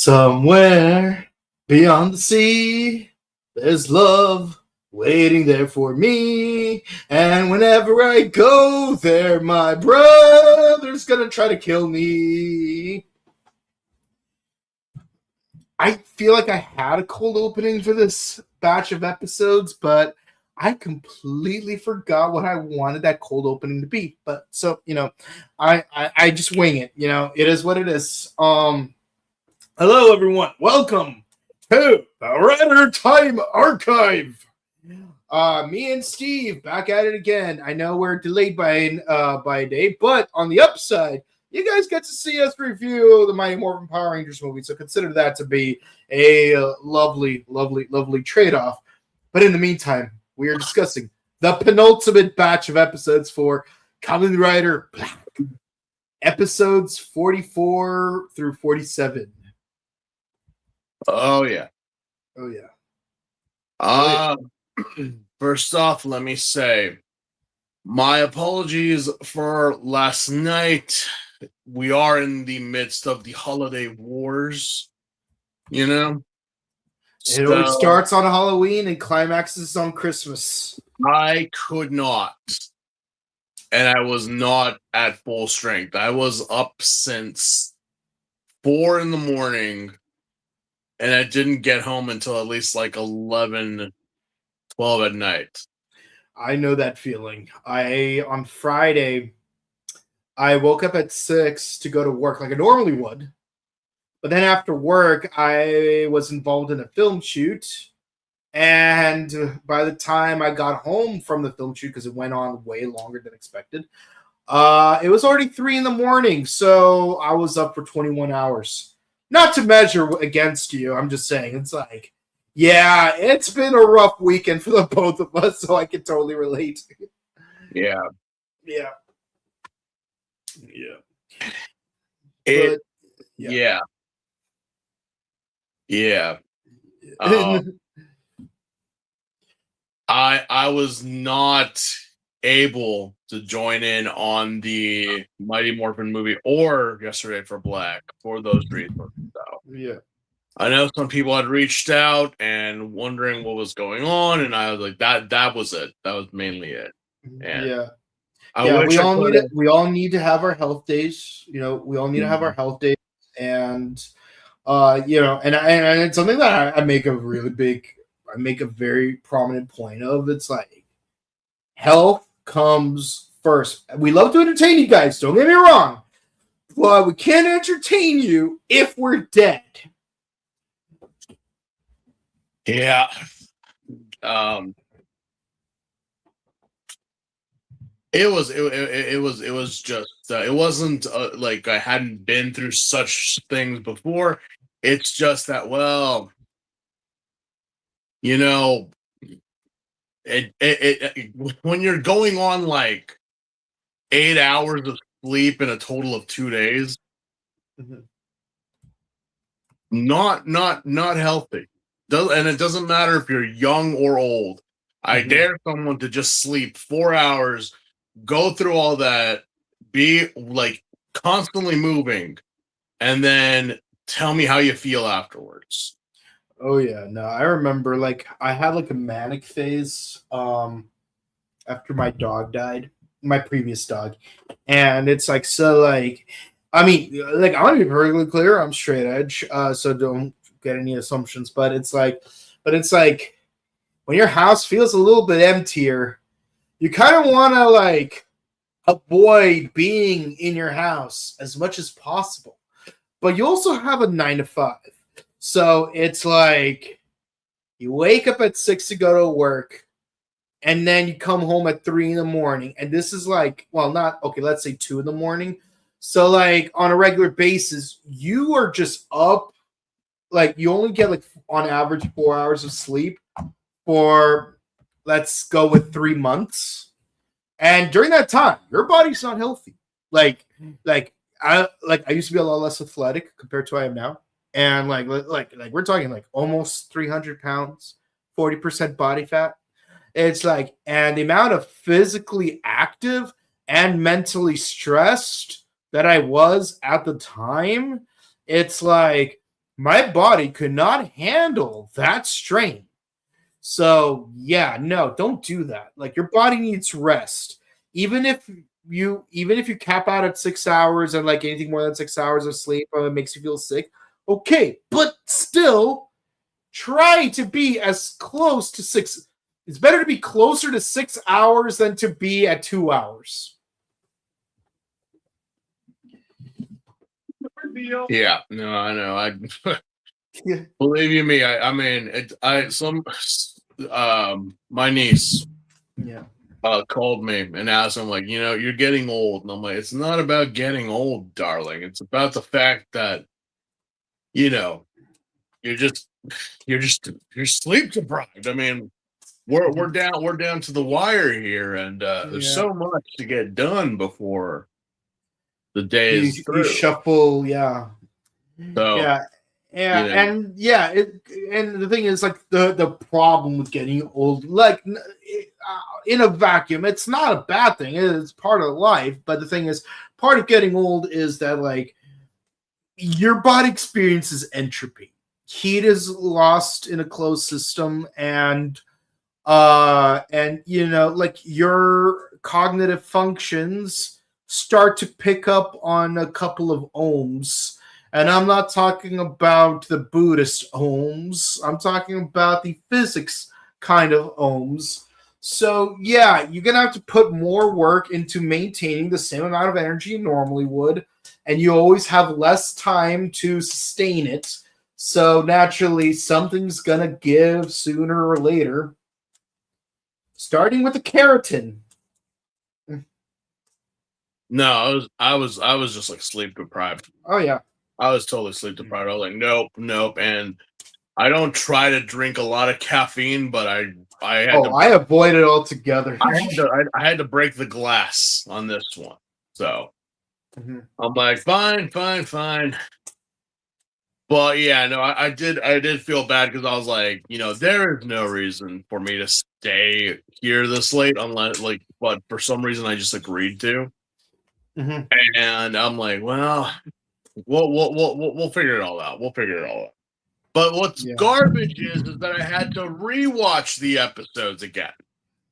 Somewhere beyond the sea, there's love waiting there for me. And whenever I go there, my brother's gonna try to kill me. I feel like I had a cold opening for this batch of episodes, but I completely forgot what I wanted that cold opening to be. But so, I just wing it. It is what it is. Hello, everyone. Welcome to the Rider Time Archive. Me and Steve back at it again. I know we're delayed by a day, but on the upside, you guys get to see us review the Mighty Morphin Power Rangers movie. So consider that to be a lovely, lovely, lovely trade-off. But in the meantime, we are discussing the penultimate batch of episodes for Kamen Rider Black. Episodes 44 through 47. Oh yeah. Oh yeah. First off, let me say my apologies for last night. We are in the midst of the holiday wars, It always starts on Halloween and climaxes on Christmas. I could not. And I was not at full strength. I was up since 4 a.m. and I didn't get home until at least like 11, 12 at night. I know that feeling. On Friday, I woke up at 6 to go to work like I normally would. But then after work, I was involved in a film shoot. And by the time I got home from the film shoot, because it went on way longer than expected, it was already 3 a.m. So I was up for 21 hours. Not to measure against you. I'm just saying, it's like, yeah, it's been a rough weekend for the both of us, so I can totally relate. Yeah. Yeah. I was not able to join in on the Mighty Morphin movie or Yesterday for Black for those reasons. So. Yeah. I know some people had reached out and wondering what was going on, and I was like, that was it. That was mainly it. And we all need to have our health days. We all need to have our health days, and and it's something that I make a very prominent point of. It's like health comes first. We love to entertain you guys, don't get me wrong, but we can't entertain you if we're dead. Yeah. It was just it wasn't like I hadn't been through such things before. It's just that, well, when you're going on like 8 hours of sleep in a total of 2 days, not healthy. And it doesn't matter if you're young or old. I dare someone to just sleep 4 hours, go through all that, be like constantly moving, and then tell me how you feel afterwards. Oh yeah, no, I remember like I had like a manic phase after my dog died, my previous dog. And it's like, so like, I mean, like, I want to be perfectly clear, I'm straight edge, so don't get any assumptions, but it's like when your house feels a little bit emptier, you kind of want to like avoid being in your house as much as possible, but you also have a 9 to 5, so it's like you wake up at 6 to go to work, and then you come home at 3 a.m. and this is like, well, not okay, let's say 2 a.m. So like on a regular basis, you are just up. Like, you only get, like, on average 4 hours of sleep for, let's go with 3 months. And during that time, your body's not healthy. I used to be a lot less athletic compared to I am now. And, like we're talking, like, almost 300 pounds, 40% body fat. It's, like, and the amount of physically active and mentally stressed that I was at the time, it's, like, my body could not handle that strain. So yeah, no, don't do that. Like your body needs rest. Even if even if you cap out at 6 hours and like anything more than 6 hours of sleep makes you feel sick, okay, but still try to be as close to six. It's better to be closer to 6 hours than to be at 2 hours. Yeah, no, I know. I Yeah. believe you me. I mean, my niece Yeah. called me and asked him like, you're getting old, and I'm like, it's not about getting old, darling. It's about the fact that you know you're just you're sleep deprived. I mean, we're down to the wire here, and there's Yeah. so much to get done before the day You is you through. shuffle, yeah. So Yeah. Yeah, you know, and yeah, and the thing is, like the problem with getting old, like in a vacuum, it's not a bad thing. It's part of life. But the thing is, part of getting old is that like your body experiences entropy. Heat is lost in a closed system, and like your cognitive functions start to pick up on a couple of ohms, and I'm not talking about the Buddhist ohms, I'm talking about the physics kind of ohms. So yeah, you're gonna have to put more work into maintaining the same amount of energy you normally would, and you always have less time to sustain it. So naturally something's gonna give sooner or later, starting with the keratin. no, I was just like sleep deprived. Oh yeah. I was totally sleep deprived. I was like, nope, nope, and I don't try to drink a lot of caffeine, but I had Oh, to I avoid it altogether. I had to break the glass on this one. So Mhm. I'm like, fine, fine, fine. But yeah, no, I did feel bad because I was like, there is no reason for me to stay here this late unless but for some reason I just agreed to. Mhm. And I'm like, well, we'll figure it all out. We'll figure it all out. But what's Yeah. garbage is that I had to rewatch the episodes again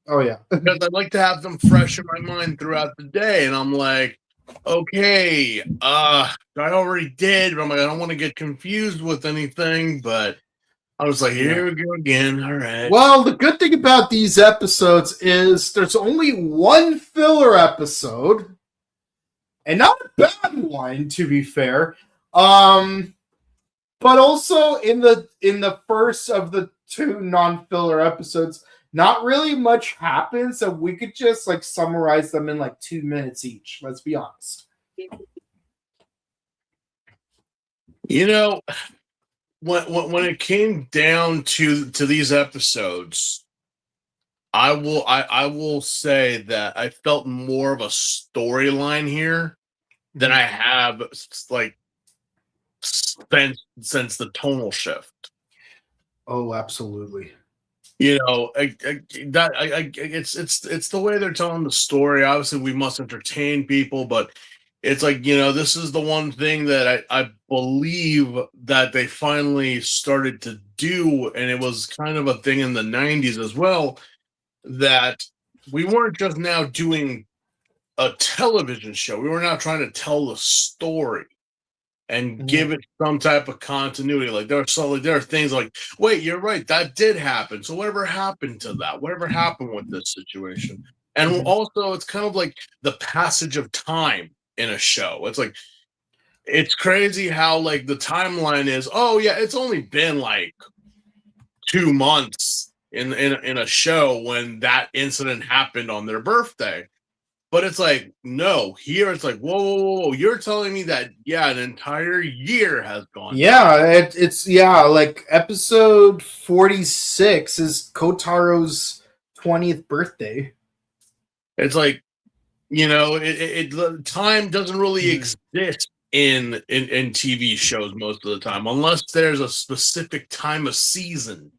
Oh yeah. because I'd like to have them fresh in my mind throughout the day. And I'm like, okay, I already did, but I'm like, I don't want to get confused with anything. But I was like, Yeah. here we go again. All right. Well, the good thing about these episodes is there's only one filler episode, and not a bad one, to be fair. Um, but also in the first of the two non-filler episodes, not really much happens, so we could just like summarize them in like 2 minutes each. Let's be honest. You know, when it came down to these episodes, I will say that I felt more of a storyline here than I have like since the tonal shift. Oh, absolutely. It's the way they're telling the story. Obviously, we must entertain people, but it's like this is the one thing that I believe that they finally started to do, and it was kind of a thing in the '90s as well. That we weren't just now doing a television show; we were now trying to tell the story and Mhm. give it some type of continuity. Like there are things like, wait, you're right, that did happen. So whatever happened to that? Whatever happened with this situation? And Mhm. also, it's kind of like the passage of time in a show. It's like it's crazy how like the timeline is. Oh yeah, it's only been like 2 months in a show when that incident happened on their birthday. But it's like, no, here it's like, whoa, whoa, whoa, whoa. You're telling me that, yeah, an entire year has gone by. Yeah, it's yeah, like episode 46 is Kotaro's 20th birthday. It's like, time doesn't really Mhm. exist in TV shows most of the time, unless there's a specific time of season.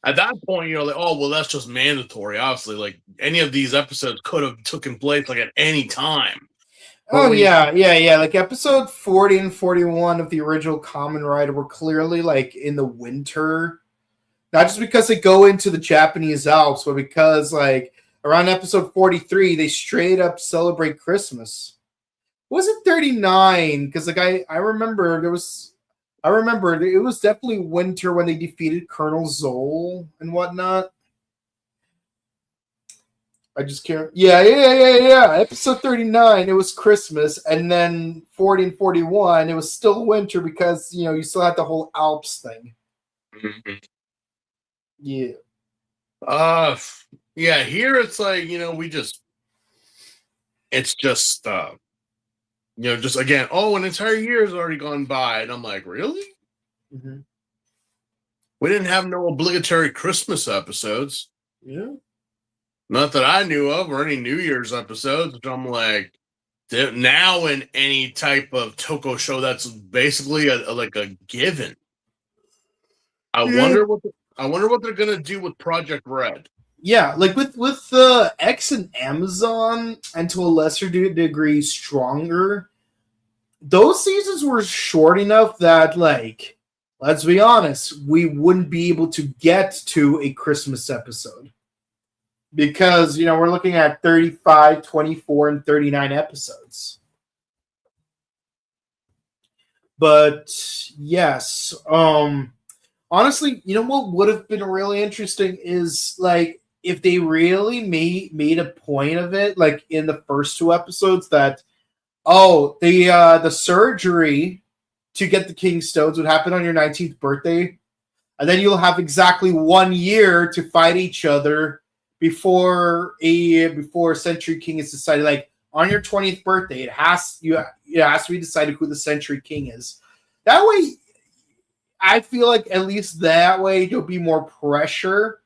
At that point, you're like, oh, well, that's just mandatory. Obviously, like any of these episodes could have taken place like at any time. But Oh when you yeah. Like episode 40 and 41 of the original Kamen Rider were clearly like in the winter. Not just because they go into the Japanese Alps, but because like around episode 43, they straight up celebrate Christmas. Was it 39? Because like I remember I remember it was definitely winter when they defeated Colonel Zoll and whatnot. I just can't. Yeah. Episode 39, it was Christmas, and then 40 and 41, it was still winter because you still had the whole Alps thing. Mhm. Yeah. uh yeah, here it's like, it's just just again, oh, an entire year has already gone by, and I'm like, really? Mm-hmm. We didn't have no obligatory Christmas episodes. Yeah. Not that I knew of, or any New Year's episodes, which I'm like, now in any type of Toko show, that's basically like a given. I Yeah. wonder what they're gonna do with Project Red. Yeah, like with X and Amazon, and to a lesser degree, Stronger. Those seasons were short enough that, like, let's be honest, we wouldn't be able to get to a Christmas episode because we're looking at 35, 24, and 39 episodes. But yes, honestly, what would have been really interesting is like if they really made a point of it, like in the first two episodes, that the surgery to get the King Stones would happen on your 19th birthday, and then you'll have exactly 1 year to fight each other before Century King is decided. Like on your 20th birthday, it has to be decided who the Century King is. That way, I feel like at least that way there'll be more pressure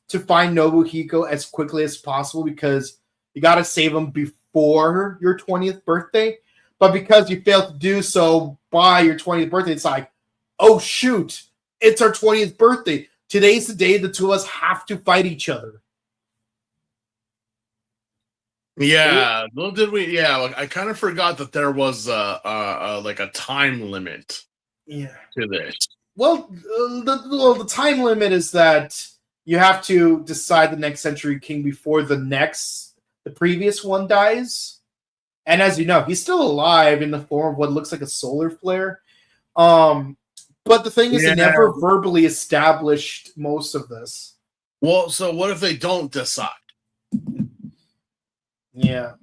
to find Nobuhiko as quickly as possible because you got to save him before your 20th birthday. But because you failed to do so by your 20th birthday, it's like, oh shoot, it's our 20th birthday. Today's the day the two of us have to fight each other. Yeah, well, did we? Yeah, like, I kind of forgot that there was like a time limit. Yeah. To this. Well, the time limit is that you have to decide the next Century King before the previous one dies. And as you know, he's still alive in the form of what looks like a solar flare. But the thing is, they never verbally established most of this. Well, so what if they don't decide? Yeah,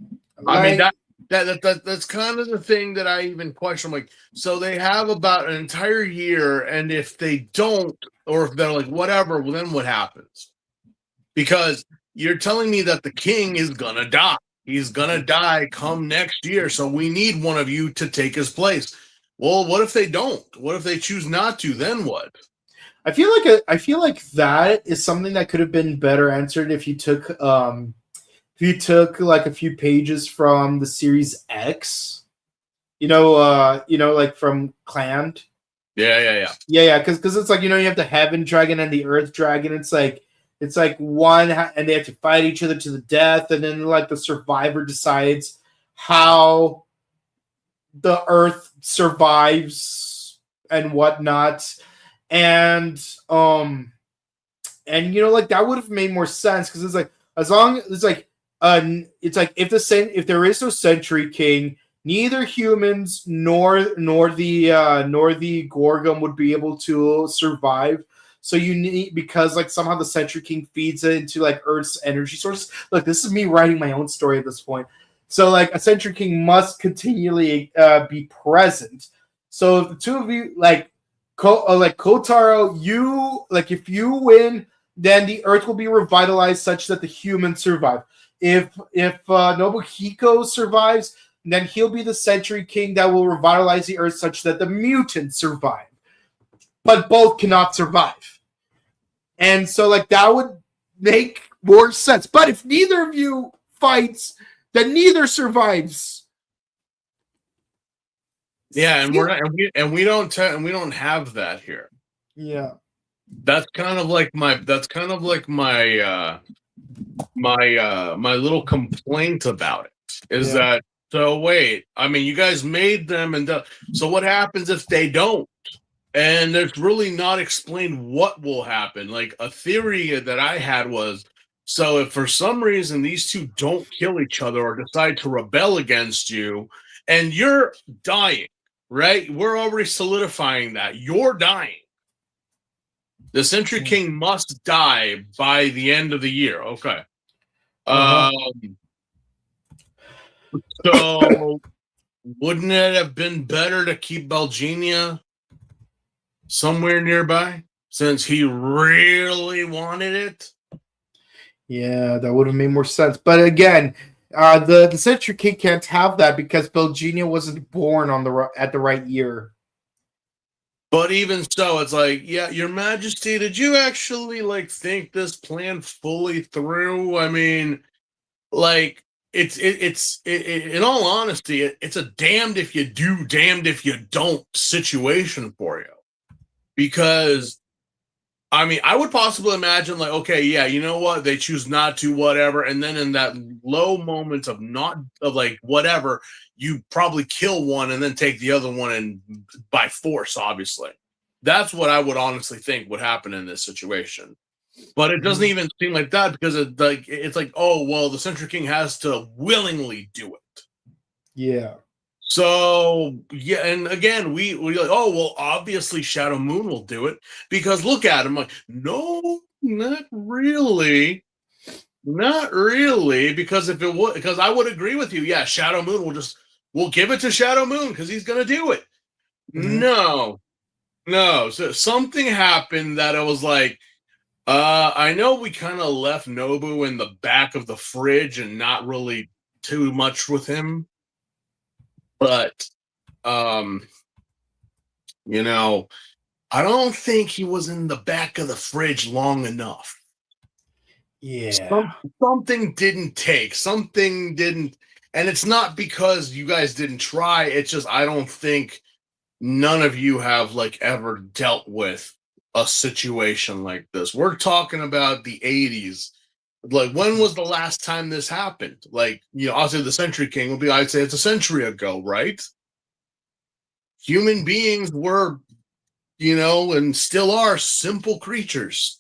I mean that's kind of the thing that I even question. I'm like, so they have about an entire year, and if they don't, or if they're like whatever, well, then what happens? Because you're telling me that the king is gonna die. He's gonna die come next year, so we need one of you to take his place. Well, what if they don't? What if they choose not to? Then what? I feel like that is something that could have been better answered if you took like a few pages from the series X, like from Clanned. Yeah. Because it's like you have the Heaven Dragon and the Earth Dragon. It's like one, and they have to fight each other to the death, and then like the survivor decides how the Earth survives and whatnot, and like that would have made more sense because it's like as long it's like if there is no Century King, neither humans nor the Gorgon would be able to survive. So you need, because like somehow the Century King feeds it into like Earth's energy sources. Look, this is me writing my own story at this point. So like a Century King must continually be present. So if the two of you like Kotaro, if you win, then the Earth will be revitalized such that the humans survive. If Nobuhiko survives, then he'll be the Century King that will revitalize the Earth such that the mutants survive. But both cannot survive. And so like that would make more sense. But if neither of you fights, then neither survives. Yeah, and we don't have that here. Yeah. That's kind of like my my little complaint about it is that So wait, I mean, you guys made them, and so what happens if they don't? And there's really not explained what will happen. Like a theory that I had was, so if for some reason these two don't kill each other or decide to rebel against you, and you're dying, right? We're already solidifying that you're dying. The Century King must die by the end of the year. Okay. So wouldn't it have been better to keep Belgenia somewhere nearby since he really wanted it? Yeah, that would have made more sense. But again, the Century King can't have that because Belgenia wasn't born on at the right year. But even so, it's like, yeah, Your Majesty, did you actually like think this plan fully through? I mean, like, in all honesty, it's a damned if you do, damned if you don't situation for you. Because, I mean, I would possibly imagine, like, okay, yeah, you know what? They choose not to, whatever. And then in that low moment of not, of like, whatever, you probably kill one and then take the other one and by force, obviously. That's what I would honestly think would happen in this situation. But it doesn't even seem like that because it's like, oh, well, the Century King has to willingly do it. Yeah. So yeah, and again, we like, oh well, obviously Shadow Moon will do it because look at him. Like, no, not really, not really. Because if it would, because I would agree with you. Yeah, Shadow Moon we'll give it to Shadow Moon because he's gonna do it. No, no. So something happened that I was like, I know we kind of left Nobu in the back of the fridge and not really too much with him. But you know, I don't think he was in the back of the fridge long enough. Yeah. Something didn't take. Something didn't, and it's not because you guys didn't try. It's just I don't think none of you have like ever dealt with a situation like this. We're talking about the 80s. Like, when was the last time this happened? Like, you know, I'll say the Century King would be, I'd say it's a century ago, right? Human beings were, you know, and still are simple creatures.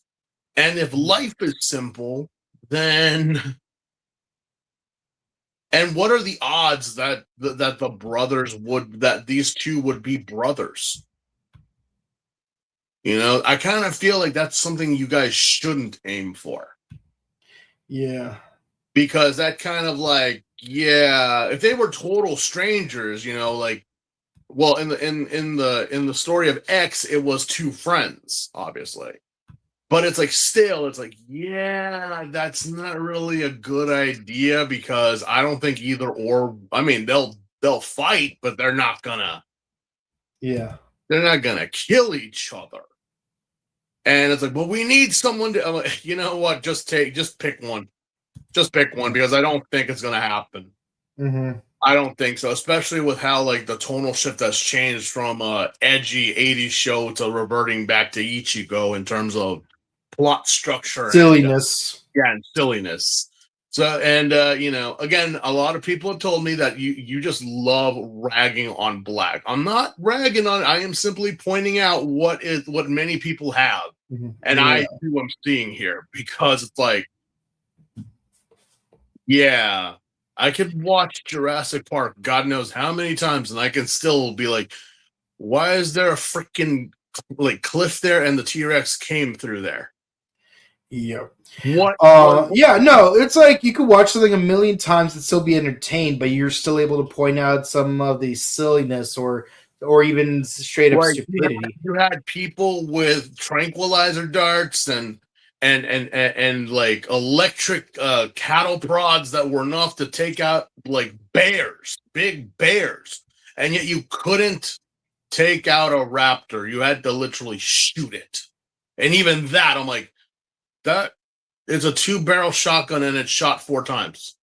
And if life is simple, then and what are the odds that the brothers would that these two would be brothers? You know, I kind of feel like that's something you guys shouldn't aim for. Yeah. Because that kind of like, yeah, if they were total strangers, you know, like, well, in the story of X, it was two friends, obviously. But it's like still, it's like, yeah, that's not really a good idea because I don't think either or. I mean, they'll fight, but they're not gonna kill each other. And it's like, well, we need someone to. I'm like, you know what? Just pick one. Just pick one because I don't think it's gonna happen. I don't think so, especially with how like the tonal shift has changed from edgy 80s show to reverting back to Ichigo in terms of plot structure Silliness. and silliness. So and you know, again, a lot of people have told me that you just love ragging on Black. I'm not ragging on. I am simply pointing out what many people have, and I too am seeing here because it's like, yeah, I could watch Jurassic Park, God knows how many times, and I can still be like, why is there a freaking like cliff there and the T-Rex came through there? Yeah. What? Yeah, no, it's like you could watch something a million times and still be entertained, but you're still able to point out some of the silliness or even straight up stupidity. You had people with tranquilizer darts and like electric cattle prods that were enough to take out like bears, big bears, and yet you couldn't take out a raptor. You had to literally shoot it, and even that, I'm like, that is a 2-barrel shotgun and it's shot 4 times.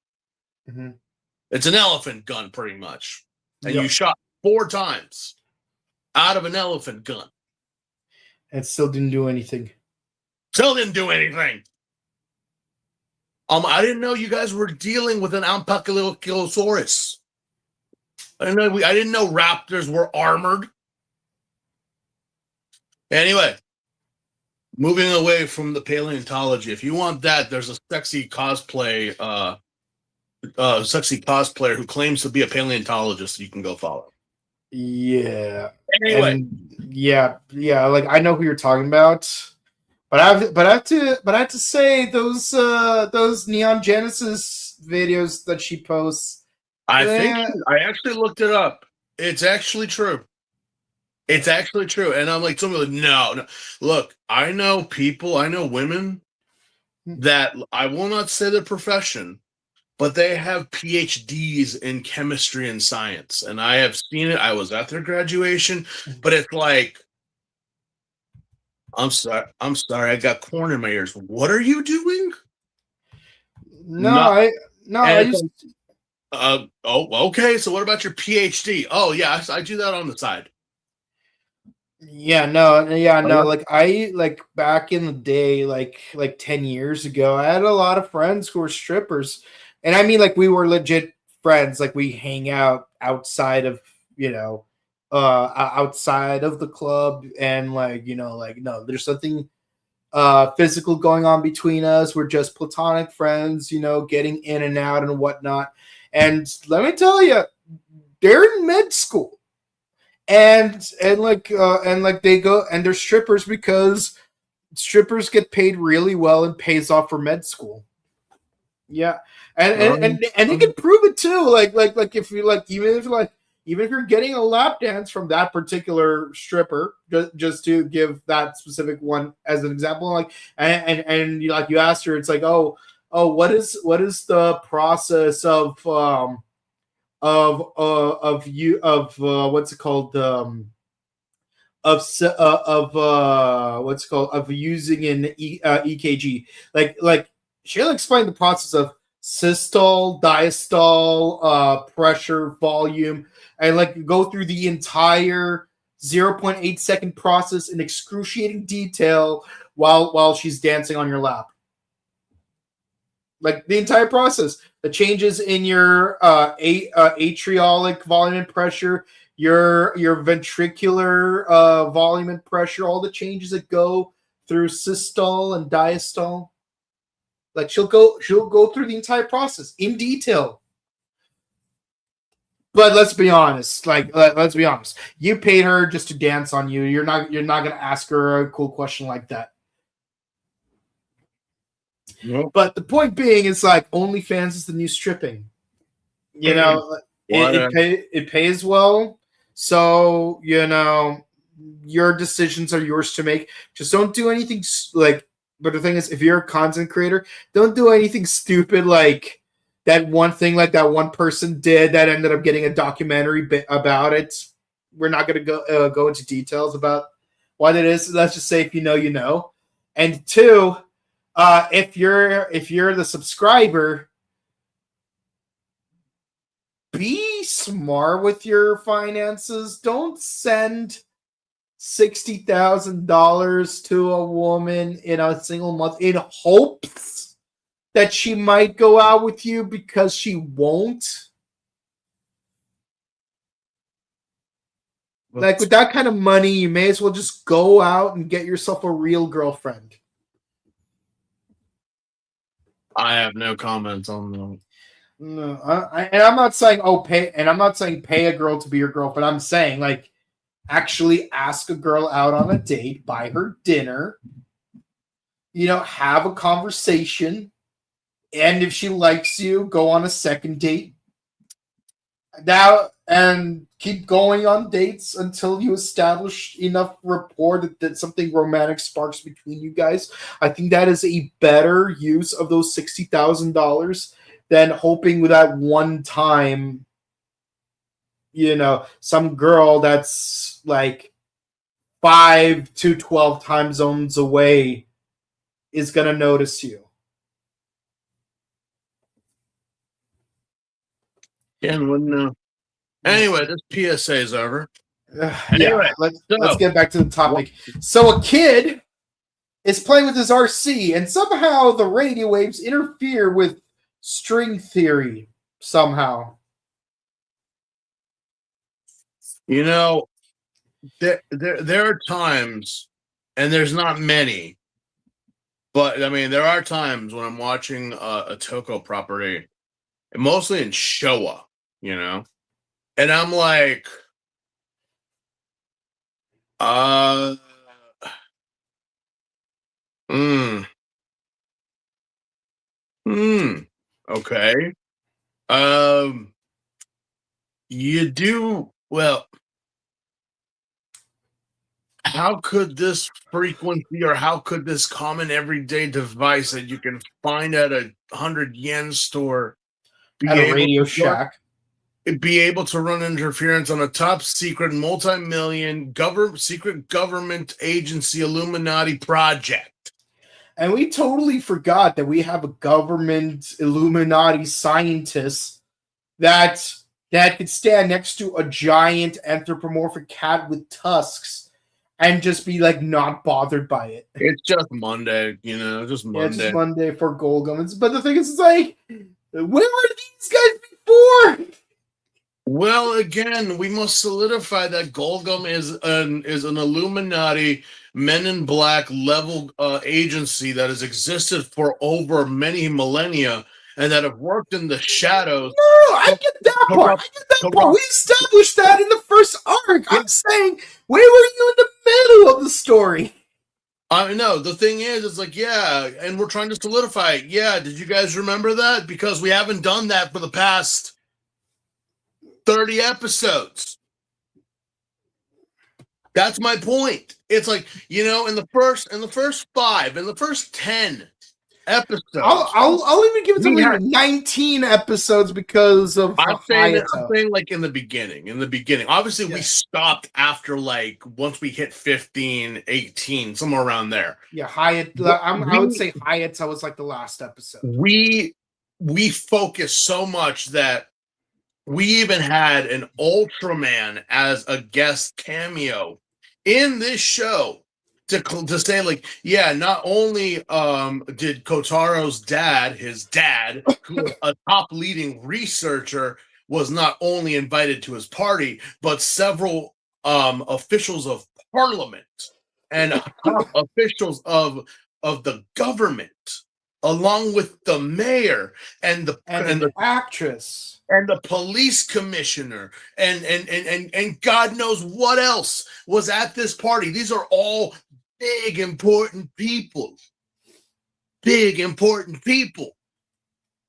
It's an elephant gun, pretty much, and you shot 4 times out of an elephant gun. And still didn't do anything. Still didn't do anything. I didn't know you guys were dealing with an Ankylosaurus. I didn't know raptors were armored. Anyway, moving away from the paleontology. If you want that, there's a sexy cosplayer who claims to be a paleontologist you can go follow. Yeah. Anyway, And yeah, like I know who you're talking about. But I have to say those Neon Genesis videos that she posts. I eh, actually looked it up. It's actually true. It's actually true. And I'm like, somebody like, no. Look, I know women that I will not say their profession, but they have PhDs in chemistry and science. And I have seen it. I was at their graduation, but it's like, I'm sorry, I got corn in my ears. What are you doing? no, Not I no, and I it's just okay. So what about your PhD? Oh yeah, I do that on the side. no. Like I like back in the day, like 10 years ago, I had a lot of friends who were strippers, and I mean like we were legit friends. Like we hang out outside of you know, outside of the club, and like like no, there's something physical going on between us. We're just platonic friends, getting in and out and whatnot. And let me tell you, they're in med school, and they go and they're strippers because strippers get paid really well and pays off for med school. Yeah, and they can prove it too. Like if you like, even if you're getting a lap dance from that particular stripper, just to give that specific one as an example, like and you like you asked her, it's like what is the process of what's it called what's it called of using an EKG, like she'll explain the process of systole, diastole, pressure, volume, and like go through the entire 0.8 second process in excruciating detail while she's dancing on your lap. Like the entire process, the changes in your atriolic volume and pressure, your ventricular volume and pressure, all the changes that go through systole and diastole. Like she'll go through the entire process in detail. But let's be honest. Let's be honest. You paid her just to dance on you. You're not gonna ask her a cool question like that. Nope. But the point being is like OnlyFans is the new stripping. It pays well. So your decisions are yours to make. Just don't do anything like. But the thing is, if you're a content creator, don't do anything stupid like that one thing like that one person did that ended up getting a documentary about it. We're not going to go into details about why that is. Let's just say if you know, you know. And two, if you're the subscriber, be smart with your finances. Don't send $60,000 to a woman in a single month in hopes that she might go out with you, because she won't. Like with that kind of money, you may as well just go out and get yourself a real girlfriend. I have no comments on that. No, and I'm not saying pay, and I'm not saying pay a girl to be your girlfriend. I'm saying like actually ask a girl out on a date, buy her dinner, have a conversation, and if she likes you, go on a second date. Now, and keep going on dates until you establish enough rapport that something romantic sparks between you guys. I think that is a better use of those $60,000 than hoping with that one time, some girl that's like 5 to 12 time zones away is going to notice you. Ken wouldn't know. Anyway, this PSA is over. Anyway, let's get back to the topic. So a kid is playing with his RC, and somehow the radio waves interfere with string theory. Somehow. You know, there are times, and there's not many, but I mean, there are times when I'm watching a Toko property, mostly in Showa, you know, and I'm like, uh, mm, okay, um, you do well. How could this frequency, or how could this common everyday device that you can find at a 100 yen store At be a able Radio to run, Shack. be able to run interference on a top secret multi-million secret government agency Illuminati project? And we totally forgot that we have a government Illuminati scientist that could stand next to a giant anthropomorphic cat with tusks and just be like not bothered by it. It's just Monday, just Yeah, it's just Monday. Monday for Golgum. But the thing is, it's like, where were these guys before? Well, again, we must solidify that Golgum is an Illuminati Men in Black level agency that has existed for over many millennia and that have worked in the shadows. No, I get that part. I get that part. We established that in the first arc. I'm saying, where were you in the middle of the story? I know. The thing is, it's like, yeah, and we're trying to solidify it. Yeah, did you guys remember that? Because we haven't done that for the past 30 episodes. That's my point. It's like, in the first 10 episodes. I'll even give it to like 19 episodes because of I'm saying like in the beginning. Obviously, we stopped after like once we hit 15, 18, somewhere around there. Yeah, I would say Hayato was like the last episode. We focused so much that we even had an Ultraman as a guest cameo in this show to say, like, yeah, not only did Kotaro's dad, his dad, who was a top leading researcher, was not only invited to his party, but several officials of parliament and top officials of the government, along with the mayor and the actress and the police commissioner and God knows what else was at this party. These are all big important people.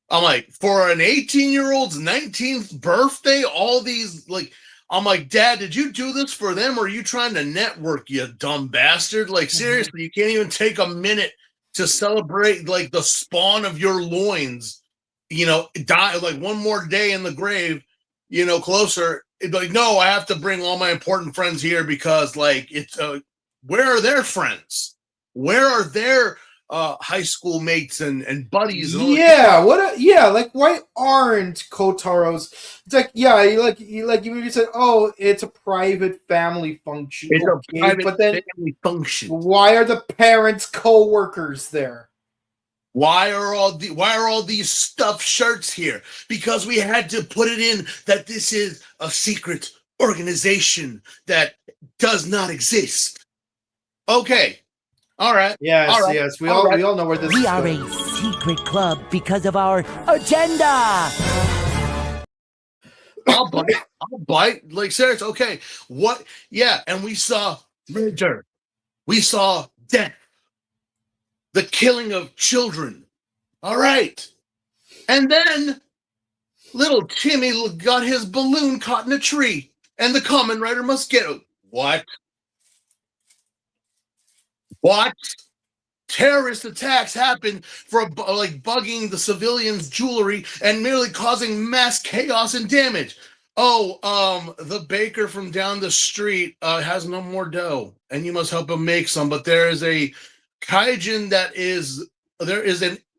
I'm like, for an 18-year-old's 19th birthday, all these, like, I'm like, Dad, did you do this for them, or are you trying to network, you dumb bastard? Like, seriously, you can't even take a minute to celebrate like the spawn of your loins, die like one more day in the grave, closer. Like, no, I have to bring all my important friends here because, like, it's where are their friends? Where are their high school mates and buddies? And like, why aren't Kotaro's? It's like, yeah, you said, oh, it's a private family function. It's a private but then family function. Why are the parents' co-workers there? Why are all these stuffed shirts here? Because we had to put it in that this is a secret organization that does not exist. Okay. All right. Yes, all right. Yes. We all know where this is going. We are a secret club because of our agenda. I'll bite. Like, serious. Okay. What? Yeah. And we saw murder. We saw death. The killing of children. All right. And then little Timmy got his balloon caught in a tree, and the Kamen Rider must get it. What? Terrorist attacks happen for like bugging the civilians' jewelry and merely causing mass chaos and damage. Oh, the baker from down the street has no more dough, and you must help him make some. But there is a kaijin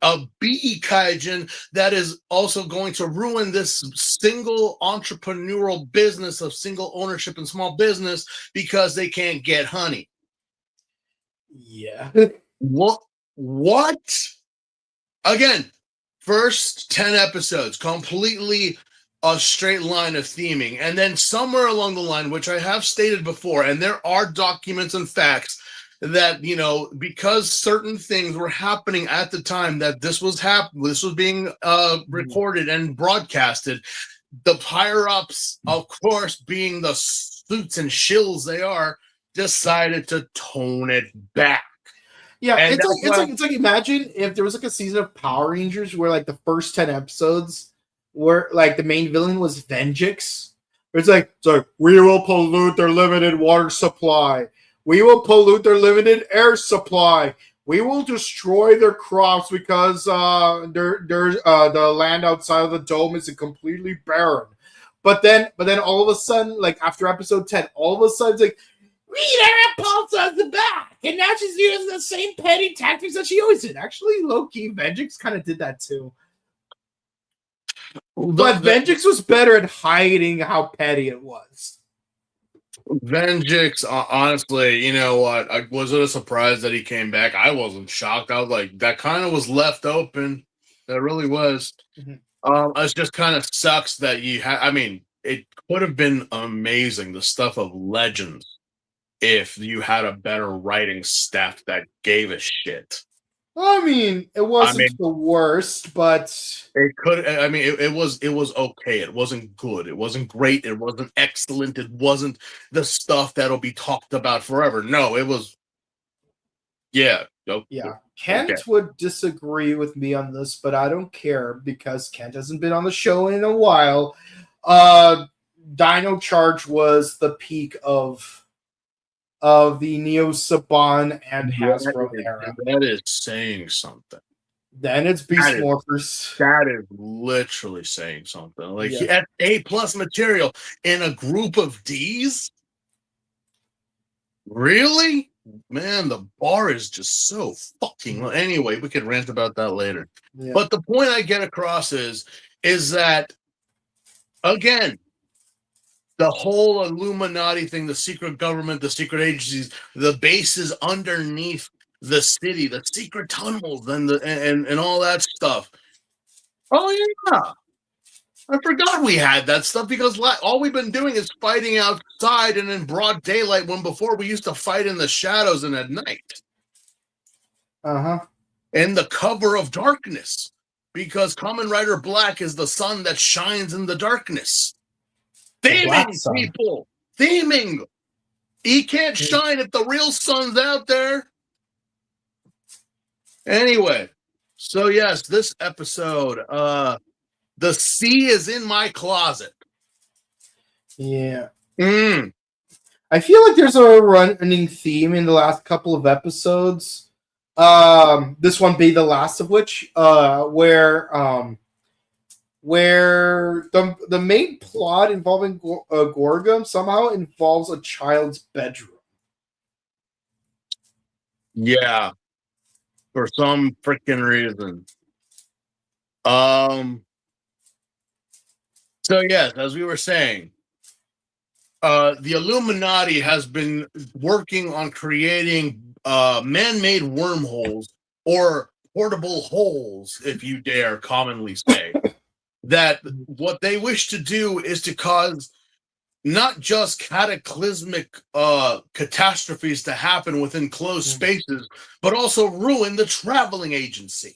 a bee kaijin that is also going to ruin this single entrepreneurial business of single ownership and small business because they can't get honey. Yeah. What? Again, first 10 episodes, completely a straight line of theming. And then somewhere along the line, which I have stated before, and there are documents and facts that, you know, because certain things were happening at the time that this was being recorded and broadcasted, the higher-ups, of course, being the suits and shills they are, decided to tone it back. Yeah, And it's like imagine if there was like a season of Power Rangers where like the first 10 episodes were like the main villain was Venjix. It's like we will pollute their limited water supply. We will pollute their limited air supply. We will destroy their crops because the land outside of the dome is completely barren. But then all of a sudden, like after episode 10, all of a sudden it's like, we never pulse on the back, and now she's using the same petty tactics that she always did. Actually, low-key, Venjix kind of did that too. But Venjix was better at hiding how petty it was. Venjix, honestly, you know what? Was it a surprise that he came back? I wasn't shocked. I was like, that kind of was left open. That really was. Mm-hmm. It just kind of sucks that I mean, it could have been amazing, the stuff of Legends, if you had a better writing staff that gave a shit. I mean, it wasn't the worst, but it could. I mean, it was okay. It wasn't good. It wasn't great. It wasn't excellent. It wasn't the stuff that'll be talked about forever. No, it was. Yeah. Yeah. Kent would disagree with me on this, but I don't care because Kent hasn't been on the show in a while. Dino Charge was the peak of the Neo Saban and Hasbro era. That is saying something. Then it's Beast Morphers. That is literally saying something. Like at A+ material in a group of Ds? Really? Man, the bar is just so fucking low. Anyway, we can rant about that later. Yeah. But the point I get across is that, again, the whole Illuminati thing, the secret government, the secret agencies, the bases underneath the city, the secret tunnels, and all that stuff. Oh yeah, I forgot we had that stuff because all we've been doing is fighting outside and in broad daylight. When before we used to fight in the shadows and at night. In the cover of darkness, because Kamen Rider Black is the sun that shines in the darkness. Theming, people! Theming! He can't shine if the real sun's out there. Anyway, so yes, this episode, the sea is in my closet. Yeah. I feel like there's a running theme in the last couple of episodes. This one being the last of which, where the main plot involving Gorgum somehow involves a child's bedroom. Yeah, for some freaking reason. So yes, as we were saying, the Illuminati has been working on creating man-made wormholes or portable holes, if you dare commonly say. That what they wish to do is to cause not just cataclysmic catastrophes to happen within closed spaces, but also ruin the traveling agency.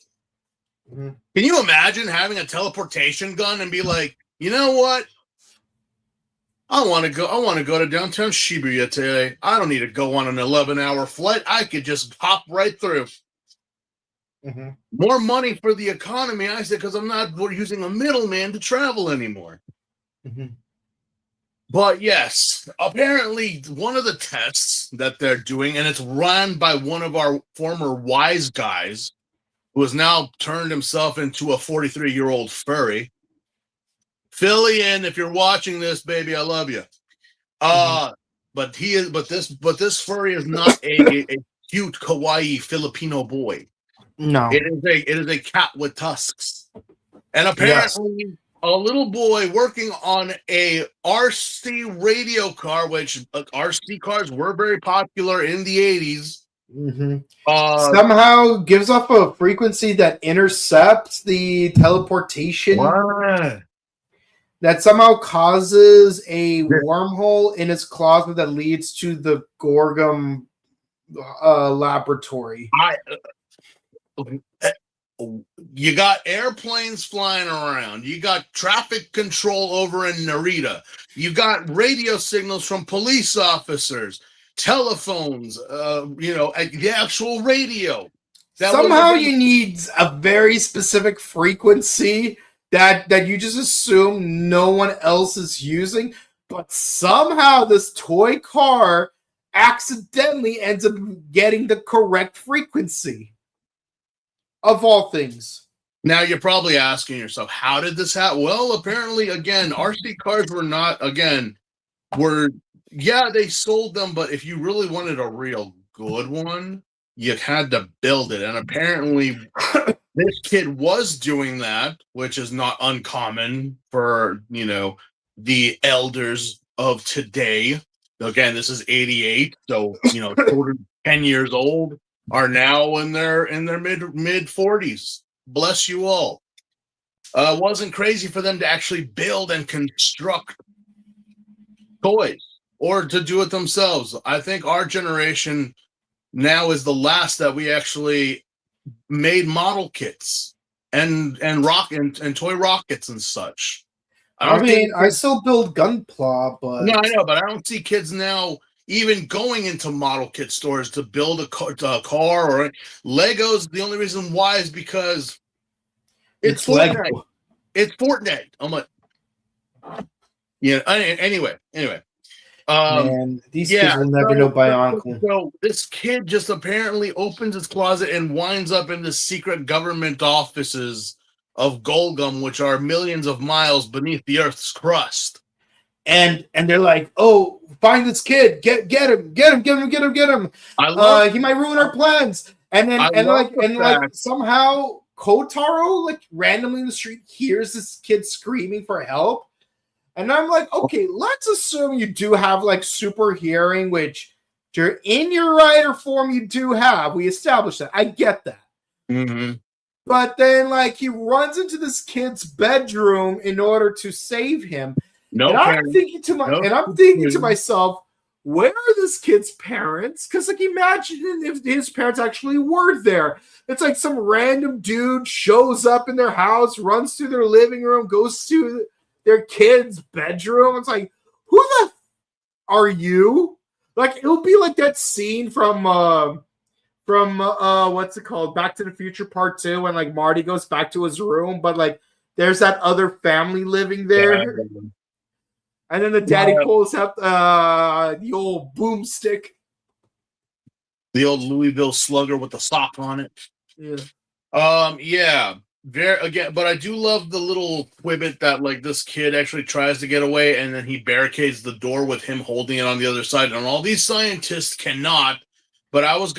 Can you imagine having a teleportation gun and be like, you know what? I want to go to downtown Shibuya today. I don't need to go on an 11-hour flight. I could just hop right through. More money for the economy, I said, because I'm not using a middleman to travel anymore. But yes, apparently one of the tests that they're doing, and it's run by one of our former wise guys, who has now turned himself into a 43-year-old furry. Philly in, if you're watching this, baby, I love you. But this furry is not a cute kawaii Filipino boy. No, it is a cat with tusks, and apparently a little boy working on a RC radio car, which RC cars were very popular in the 80s. Somehow gives off a frequency that intercepts the teleportation. What? that somehow causes a wormhole in his closet that leads to the Gorgum laboratory. You got airplanes flying around. You got traffic control over in Narita. You got radio signals from police officers, telephones, the actual radio. Somehow you need a very specific frequency that you just assume no one else is using, but somehow this toy car accidentally ends up getting the correct frequency. Of all things. Now you're probably asking yourself, how did this happen? Well, apparently, again, RC cars were not, they sold them, but if you really wanted a real good one, you had to build it. And apparently, this kid was doing that, which is not uncommon for, the elders of today. Again, this is 88, so, children 10 years old are now in their mid 40s. Bless you all. Wasn't crazy for them to actually build and construct toys or to do it themselves. I think our generation now is the last that we actually made model kits and toy rockets and such. I still build Gunpla, but no, I know, but I don't see kids now even going into model kit stores to build a car or Legos. The only reason why is because it's Fortnite. Lego. It's Fortnite. I'm like, anyway. Man, these kids will never know Bionicle. So this kid just apparently opens his closet and winds up in the secret government offices of Golgum, which are millions of miles beneath the Earth's crust. And they're like, oh, find this kid, get him. He might ruin our plans. And then somehow Kotaro randomly in the street hears this kid screaming for help. And I'm like, okay, let's assume you do have super hearing, which you're in your rider form, you do have. We established that. I get that. Mm-hmm. But then he runs into this kid's bedroom in order to save him. I'm thinking to myself, where are this kid's parents? Because imagine if his parents actually were there. It's some random dude shows up in their house, runs through their living room, goes to their kid's bedroom. It's who the are you? It'll be like that scene from what's it called? Back to the Future Part 2 when Marty goes back to his room, but there's that other family living there. Yeah. And then the daddy pulls out the old boomstick. The old Louisville Slugger with the sock on it. Yeah. Yeah. But I do love the little quibbit that this kid actually tries to get away and then he barricades the door with him holding it on the other side. And all these scientists cannot. But I was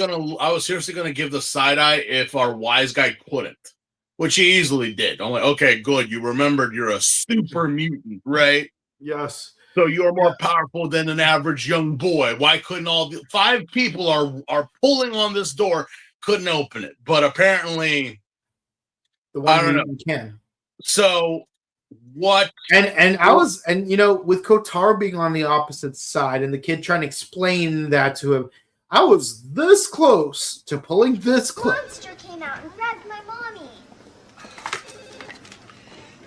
seriously gonna give the side eye if our wise guy couldn't, which he easily did. I'm like, okay, good. You remembered you're a super mutant, right? Yes. So you're more powerful than an average young boy. Why couldn't five people are pulling on this door, couldn't open it? But apparently, the one can. So what? And with Kotaro being on the opposite side and the kid trying to explain that to him, I was this close to pulling this clip. Monster came out and grabbed my mommy.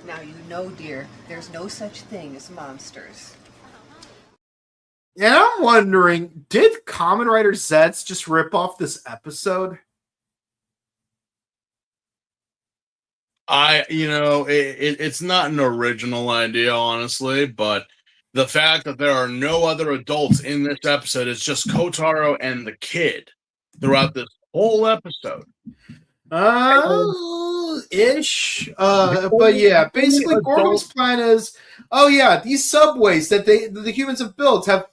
Now you know, dear, there's no such thing as monsters. And I'm wondering, did Kamen Rider Zets just rip off this episode? It's not an original idea, honestly, but the fact that there are no other adults in this episode, it's just Kotaro and the kid throughout this whole episode. Ish. But yeah, basically Gorgum's plan is, these subways that the humans have built have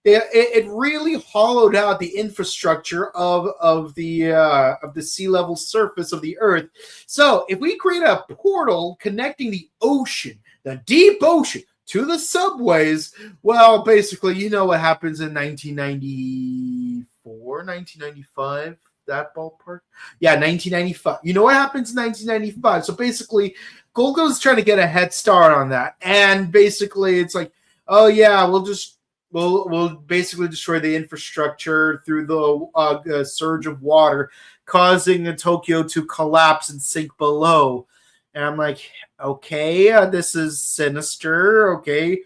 it really hollowed out the infrastructure of the sea level surface of the Earth. So if we create a portal connecting the ocean, the deep ocean, to the subways, well, basically, you know what happens in 1994, 1995, that ballpark? Yeah, 1995. You know what happens in 1995? So basically, Golgo's trying to get a head start on that, and basically it's like, oh yeah, we'll basically destroy the infrastructure through the surge of water, causing Tokyo to collapse and sink below. And I'm like, okay, this is sinister, okay.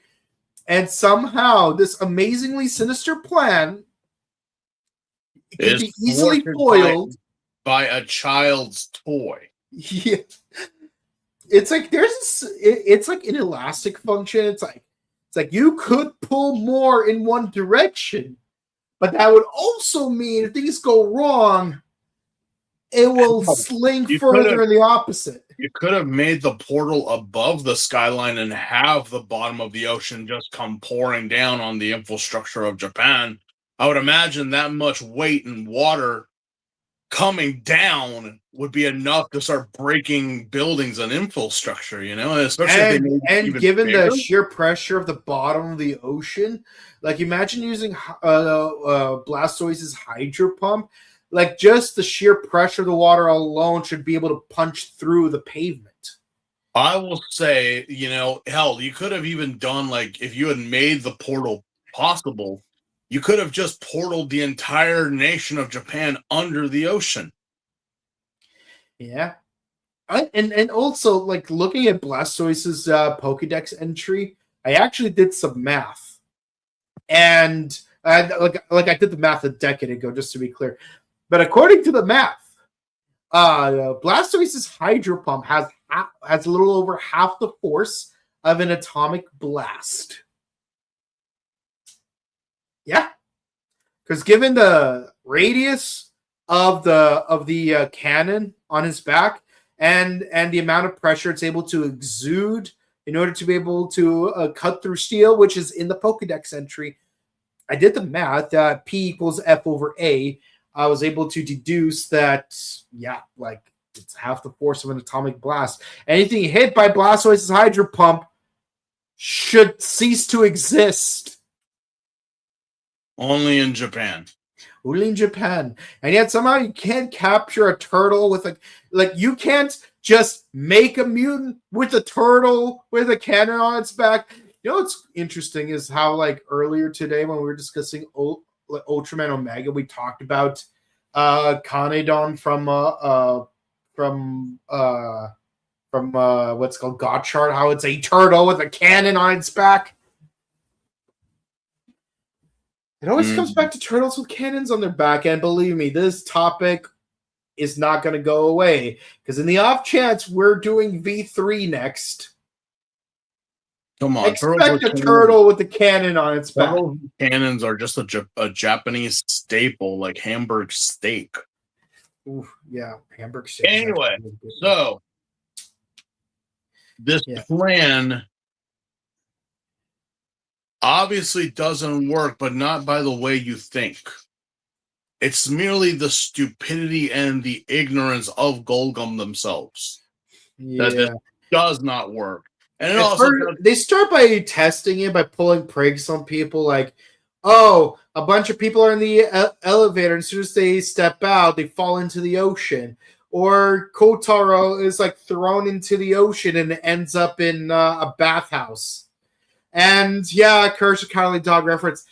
And somehow this amazingly sinister plan can be easily foiled by a child's toy. Yeah. It's like it's like an elastic function. It's like you could pull more in one direction, but that would also mean if things go wrong, it will sling further in the opposite. You could have made the portal above the skyline and have the bottom of the ocean just come pouring down on the infrastructure of Japan. I would imagine that much weight and water coming down would be enough to start breaking buildings and infrastructure, especially and given the sheer pressure of the bottom of the ocean, like imagine using Blastoise's hydro pump. Like just the sheer pressure of the water alone should be able to punch through the pavement. I will say, hell, you could have even done like if you had made the portal possible, you could have just portaled the entire nation of Japan under the ocean. Yeah. And also like looking at Blastoise's Pokédex entry, I actually did some math. And I did the math a decade ago, just to be clear. But according to the math, Blastoise's hydro pump has a little over half the force of an atomic blast. Yeah, because given the radius of the cannon on his back and the amount of pressure it's able to exude in order to be able to cut through steel, which is in the Pokédex entry, I did the math. P equals F over A. I was able to deduce that, it's half the force of an atomic blast. Anything hit by Blastoise's hydro pump should cease to exist. Only in Japan. Only in Japan. And yet somehow you can't capture a turtle with you can't just make a mutant with a turtle with a cannon on its back. You know what's interesting is how earlier today when we were discussing Ultraman Omega, we talked about Kanedon from what's called Gotchard, how it's a turtle with a cannon on its back. It always comes back to turtles with cannons on their back, and believe me, this topic is not going to go away, because in the off chance we're doing V3 next, come on, expect a turtle with a cannon on its back. Cannons are just a Japanese staple, like Hamburg steak. Ooh, yeah, Hamburg steak. Anyway, so this plan obviously doesn't work, but not by the way you think. It's merely the stupidity and the ignorance of Golgum themselves that this does not work. And it also they start by testing it by pulling pranks on people, like, oh, a bunch of people are in the elevator, and as soon as they step out, they fall into the ocean. Or Kotaro is thrown into the ocean and ends up in a bathhouse. And Curse Cowardly Dog reference.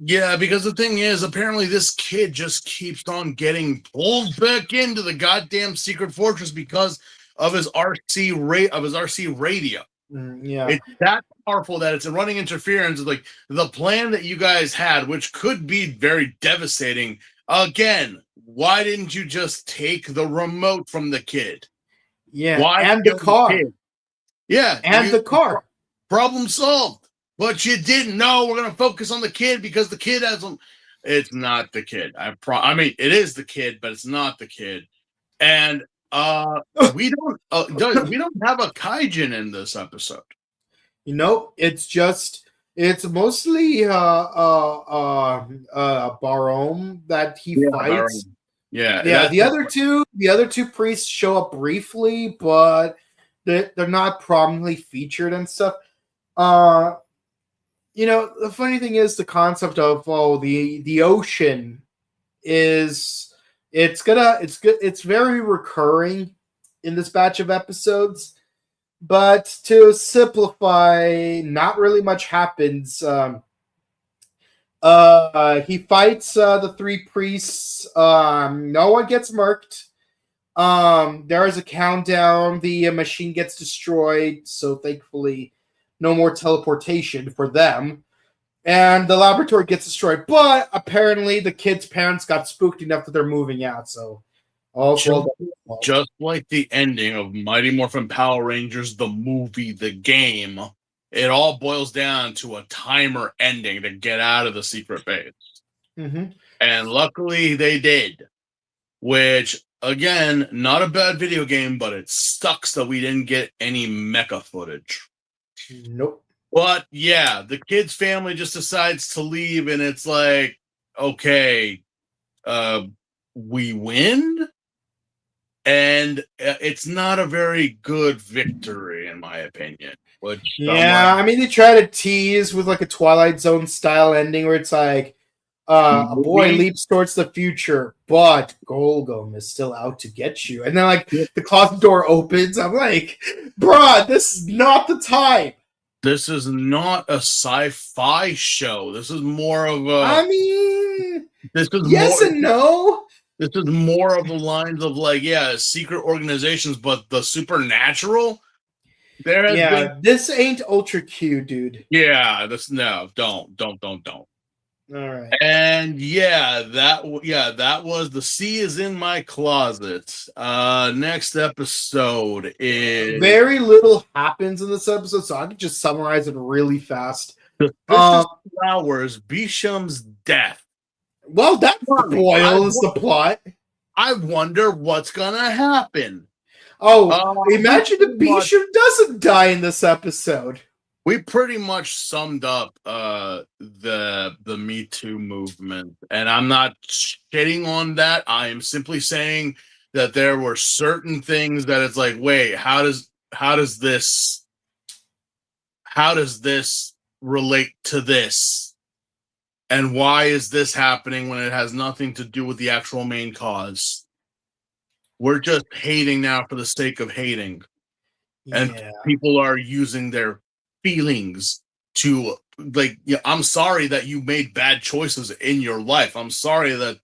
Yeah, because the thing is, apparently this kid just keeps on getting pulled back into the goddamn secret fortress because of his RC radio. It's that powerful that it's running interference with the plan that you guys had, which could be very devastating. Again, why didn't you just take the remote from the kid? Yeah, and the car. The car. Problem solved. But you didn't know we're going to focus on the kid because the kid has them. It's not the kid. I mean, it is the kid, but it's not the kid. And we don't have a kaijin in this episode. It's mostly Barome that he fights. The other two priests show up briefly, but they're not prominently featured and stuff. The funny thing is the concept of the ocean is It's good. It's very recurring in this batch of episodes. But to simplify, not really much happens. He fights the three priests. No one gets murked. There is a countdown. The machine gets destroyed, so thankfully, no more teleportation for them. And the laboratory gets destroyed, but apparently the kids' parents got spooked enough that they're moving out. So, Just like the ending of Mighty Morphin Power Rangers, the movie, the game, it all boils down to a timer ending to get out of the secret base. Mm-hmm. And luckily they did, which, again, not a bad video game, but it sucks that we didn't get any mecha footage. Nope. But yeah, the kid's family just decides to leave, and it's like, okay, we win? And it's not a very good victory, in my opinion. Which I mean, they try to tease with like a Twilight Zone style ending where it's like, a boy leaps towards the future, but Golgum is still out to get you. And then like the closet door opens. I'm like, bruh, this is not the time. This is not a sci-fi show. This is more of a. I mean, this is yes more, and no. This is more of the lines of like, yeah, secret organizations, but the supernatural. This ain't Ultra Q, dude. Yeah, don't. All right. And that was The Sea is in My Closet. Next episode is very little happens in this episode, so I can just summarize it really fast. Flowers, Bisham's death. Well, that spoils the plot. I wonder what's gonna happen. Imagine if Bisham doesn't die in this episode. We pretty much summed up the Me Too movement, and I'm not shitting on that. I am simply saying that there were certain things that it's like, wait, how does this relate to this, and why is this happening when it has nothing to do with the actual main cause? We're just hating now for the sake of hating, and people are using their feelings to like, I'm sorry that you made bad choices in your life. I'm sorry that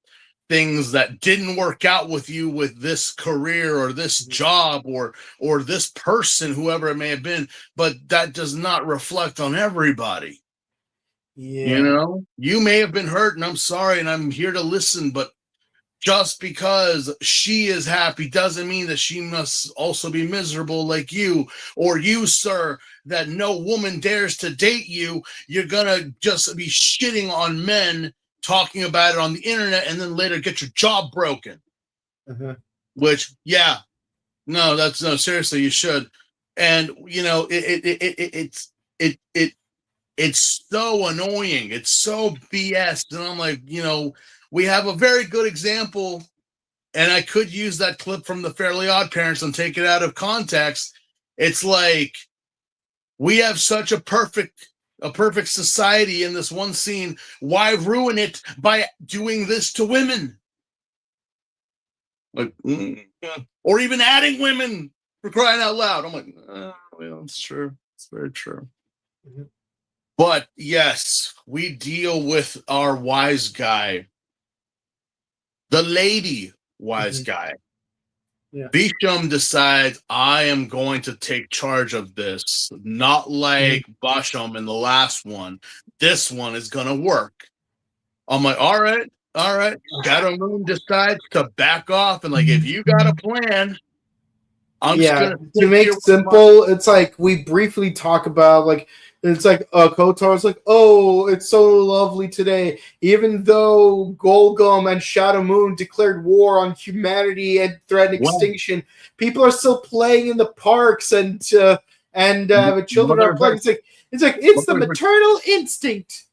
things that didn't work out with you with this career or this job or this person, whoever it may have been, but that does not reflect on everybody. You may have been hurt, and I'm sorry, and I'm here to listen, but just because she is happy doesn't mean that she must also be miserable like you, or you, sir, that no woman dares to date you. You're gonna just be shitting on men, talking about it on the internet, and then later get your job broken. Which, seriously, you should. And it's so annoying. It's so BS. And I'm like, we have a very good example, and I could use that clip from the Fairly Odd Parents and take it out of context. It's like we have such a perfect society in this one scene. Why ruin it by doing this to women? Like, or even adding women, for crying out loud. I'm like, well, it's true. It's very true. But yes, we deal with our wise guy. The lady wise guy. Bisham decides, I am going to take charge of this. Not like Basham in the last one. This one is going to work. I'm like, all right. Shadow Moon decides to back off, and like, if you got a plan, I'm just going to make it simple. It's like we briefly talk about like. It's like Kotar's like, oh, it's so lovely today. Even though Golgum and Shadow Moon declared war on humanity and threatened extinction, people are still playing in the parks and the children are playing. It's the maternal instinct.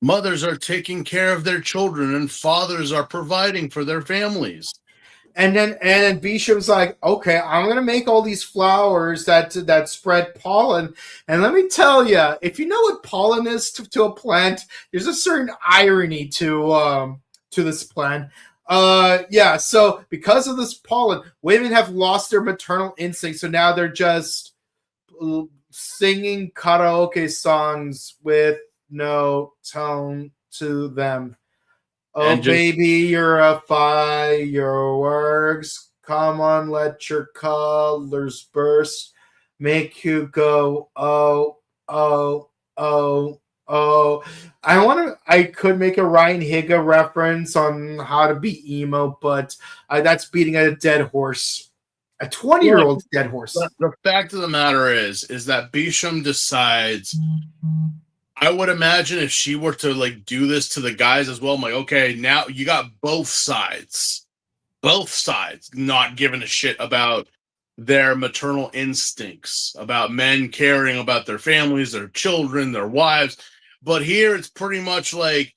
Mothers are taking care of their children, and fathers are providing for their families. And then Bisham's like, okay, I'm gonna make all these flowers that spread pollen. And let me tell you, if you know what pollen is to a plant, there's a certain irony to this plant. Yeah, so because of this pollen, women have lost their maternal instinct, so now they're just singing karaoke songs with no tone to them. Oh, And just- baby, you're a fireworks. Come on, let your colors burst. Make you go, oh, oh, oh, oh. I could make a Ryan Higa reference on how to be emo, but that's beating a dead horse. A 20-year-old dead horse. The fact of the matter is that Bisham decides. I would imagine if she were to like do this to the guys as well, I'm like, okay, now you got both sides not giving a shit about their maternal instincts, about men caring about their families, their children, their wives. But here it's pretty much like,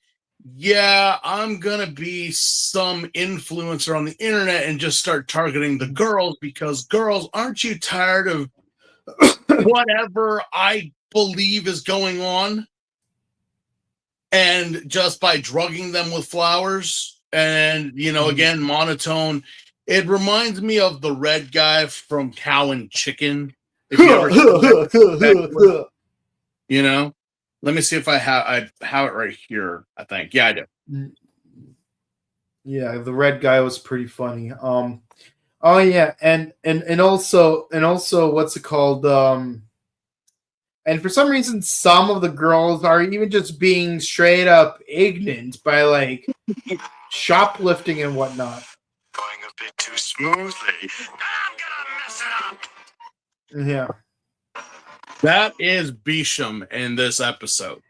yeah, I'm going to be some influencer on the internet and just start targeting the girls because girls, aren't you tired of whatever I believe is going on? And just by drugging them with flowers and, again, monotone. It reminds me of the red guy from Cow and Chicken. If you ever let me see if I have it right here, I think. Yeah, I do. Yeah, the red guy was pretty funny. Oh yeah, and also what's it called? And for some reason, some of the girls are even just being straight up ignorant by like shoplifting and whatnot. Going a bit too smoothly. I'm gonna mess it up. Yeah. That is Bisham in this episode.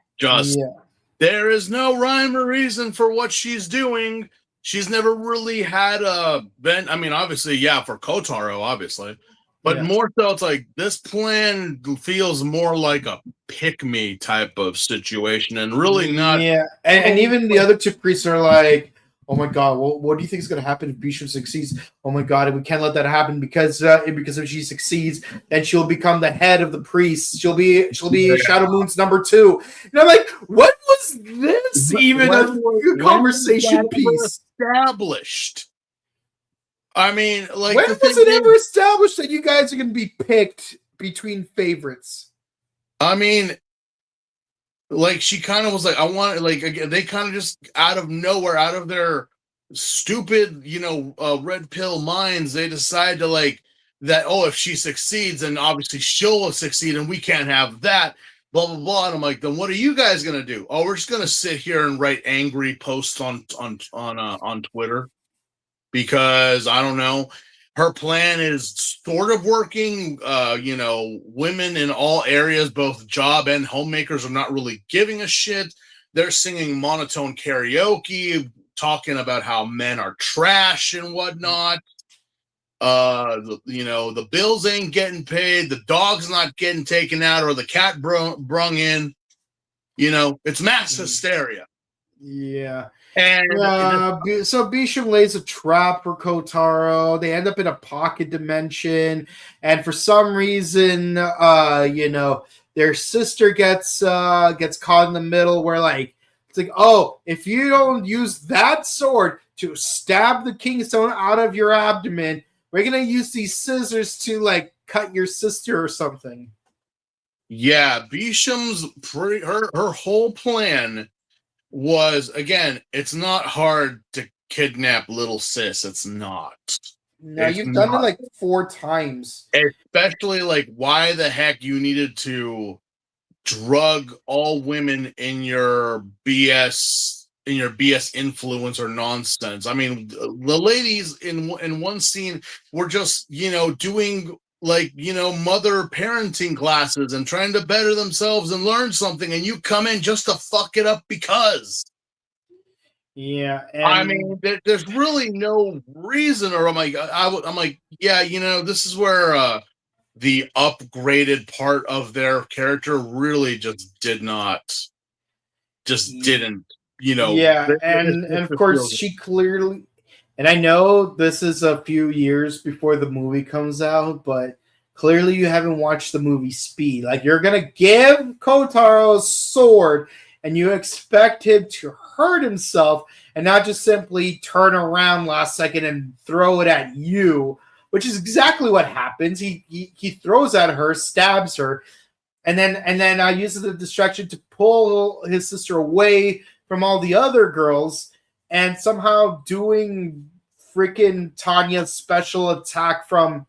There is no rhyme or reason for what she's doing. She's never really had a bent. I mean, obviously, yeah, for Kotaro, obviously. But more so, it's like this plan feels more like a pick-me type of situation and really not. Yeah, and even the other two priests are like, oh my god, what do you think is going to happen if Bishop succeeds? Oh my god, we can't let that happen because if she succeeds, then she'll become the head of the priests. She'll be Shadow Moon's number 2. And I'm like, what was this even a conversation piece? Established. I mean, like, when was it ever established that you guys are going to be picked between favorites? I mean, like, she kind of was like, I want, like, again, they kind of just out of nowhere, out of their stupid, red pill minds, they decide to, like, that, oh, if she succeeds, then obviously she'll succeed, and we can't have that, blah, blah, blah. And I'm like, then what are you guys going to do? Oh, we're just going to sit here and write angry posts on Twitter. Because I don't know, her plan is sort of working. Women in all areas, both job and homemakers, are not really giving a shit. They're singing monotone karaoke, talking about how men are trash and whatnot. The bills ain't getting paid. The dog's not getting taken out or the cat brung in. It's mass hysteria. Yeah. And so Bisham lays a trap for Kotaro. They end up in a pocket dimension, and for some reason, their sister gets caught in the middle. Where like it's like, oh, if you don't use that sword to stab the Kingstone out of your abdomen, we're gonna use these scissors to like cut your sister or something. Yeah, Bisham's her whole plan was, again, it's not hard to kidnap little sis. It's not. No, you've done it like 4 times. Especially like why the heck you needed to drug all women in your BS influencer nonsense. I mean, the ladies in one scene were just, doing like, mother parenting classes and trying to better themselves and learn something, and you come in just to fuck it up because. Yeah, I mean, there's really no reason, or I'm like, yeah, this is where the upgraded part of their character really just didn't. Yeah, and of course she clearly. And I know this is a few years before the movie comes out, but clearly you haven't watched the movie Speed. Like, you're going to give Kotaro a sword, and you expect him to hurt himself, and not just simply turn around last second and throw it at you, which is exactly what happens. He throws at her, stabs her, and then uses the distraction to pull his sister away from all the other girls, and somehow doing freaking Tanya's special attack from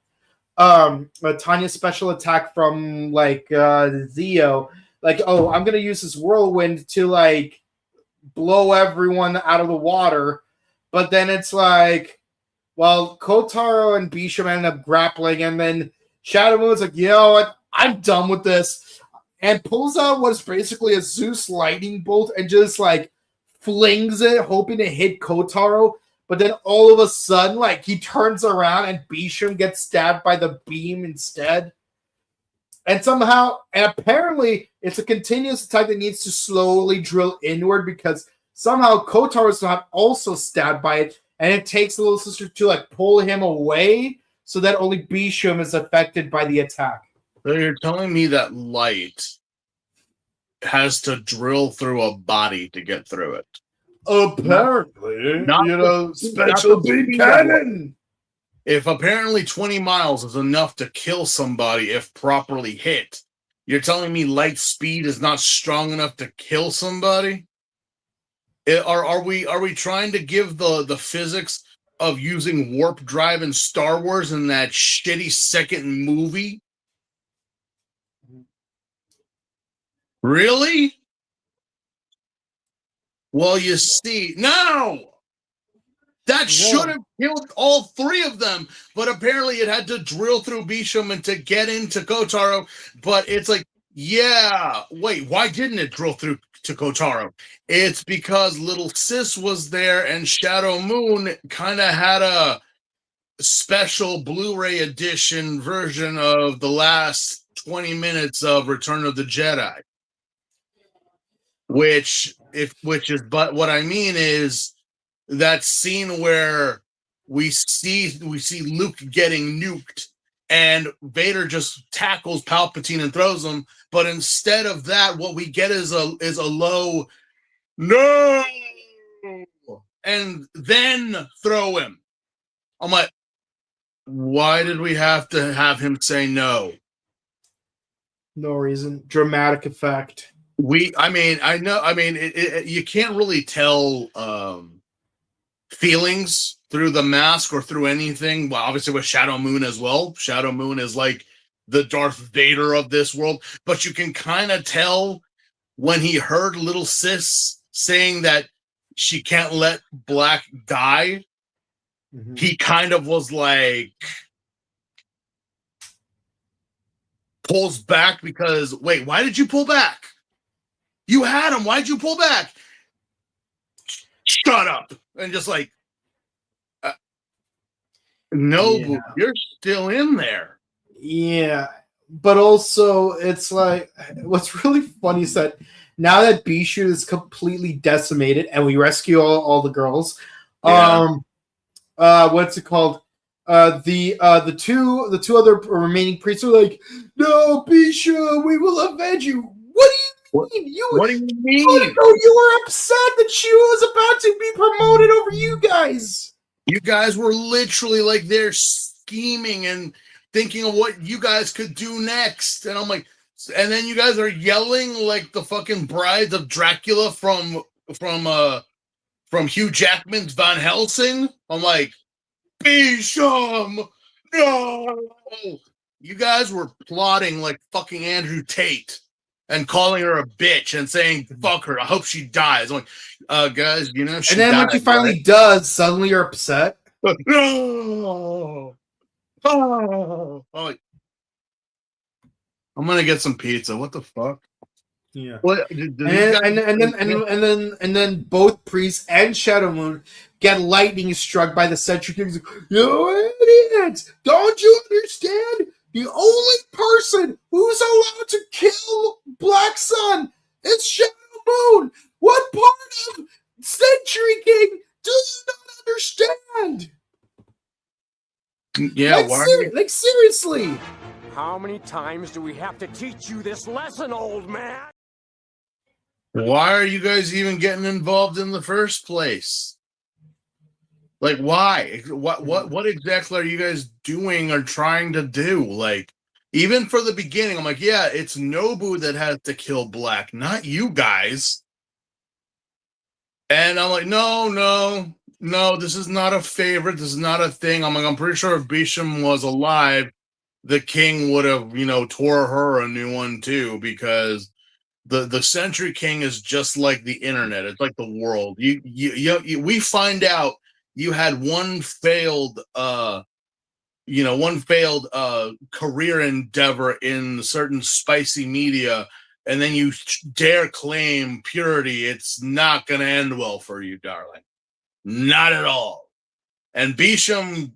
like Zio, like, oh, I'm gonna use this whirlwind to like blow everyone out of the water, but then it's like, well, Kotaro and Bisham end up grappling, and then Shadow Moon's like, you know what, I'm done with this, and pulls out what is basically a Zeus lightning bolt and just like flings it, hoping to hit Kotaro. But then all of a sudden, like, he turns around and Bisham gets stabbed by the beam instead. And somehow, and apparently, it's a continuous attack that needs to slowly drill inward because somehow Kotaro is not also stabbed by it. And it takes the little sister to, like, pull him away so that only Bisham is affected by the attack. So you're telling me that light has to drill through a body to get through it? Apparently, not special beam cannon. If apparently 20 miles is enough to kill somebody if properly hit, you're telling me light speed is not strong enough to kill somebody? Are we trying to give the physics of using warp drive in Star Wars in that shitty second movie? Really? Well, you see, no! That should have killed all three of them, but apparently it had to drill through Bisham and to get into Kotaro. But it's like, yeah, wait, why didn't it drill through to Kotaro? It's because little sis was there and Shadow Moon kind of had a special Blu-ray edition version of the last 20 minutes of Return of the Jedi. But what I mean is that scene where we see Luke getting nuked and Vader just tackles Palpatine and throws him, but instead of that, what we get is a low no, and then throw him. I'm like, why did we have to have him say no? No reason. Dramatic effect. You can't really tell feelings through the mask or through anything. Well, obviously with Shadow Moon as well. Shadow Moon is like the Darth Vader of this world, but you can kind of tell when he heard little sis saying that she can't let Black die. Mm-hmm. He kind of was like, pulls back because, wait, why did you pull back? You had him. Why'd you pull back? Shut up. And just like, no, you're still in there. Yeah. But also, it's like, what's really funny is that now that Bishu is completely decimated and we rescue all the girls, what's it called? The two other remaining priests are like, no, Bishu, we will avenge you. What do you mean? What do you mean? You were upset that she was about to be promoted over you guys. You guys were literally like there scheming and thinking of what you guys could do next. And I'm like, and then you guys are yelling like the fucking brides of Dracula from Hugh Jackman's Van Helsing. I'm like, Bisham, no. You guys were plotting like fucking Andrew Tate and calling her a bitch and saying, fuck her, I hope she dies. I'm like, guys, she and then died, when she finally does, suddenly you're upset. No. Oh. I'm gonna get some pizza. What the fuck? Yeah. What? And then both priests and Shadow Moon get lightning struck by the Sentry Kings. You idiots! Don't you understand? The only person who's allowed to kill Black Sun is Shadow Moon. What part of Century King do you not understand? Yeah, like seriously. How many times do we have to teach you this lesson, old man? Why are you guys even getting involved in the first place? Like, why? What exactly are you guys doing or trying to do? Like, even for the beginning, I'm like, yeah, it's Nobu that has to kill Black, not you guys. And I'm like, no, this is not a favorite. This is not a thing. I'm like, I'm pretty sure if Bisham was alive, the king would have, tore her a new one too, because the Century King is just like the internet. It's like the world. We find out you had one failed career endeavor in certain spicy media, and then you dare claim purity. It's not going to end well for you, darling. Not at all. And Bisham,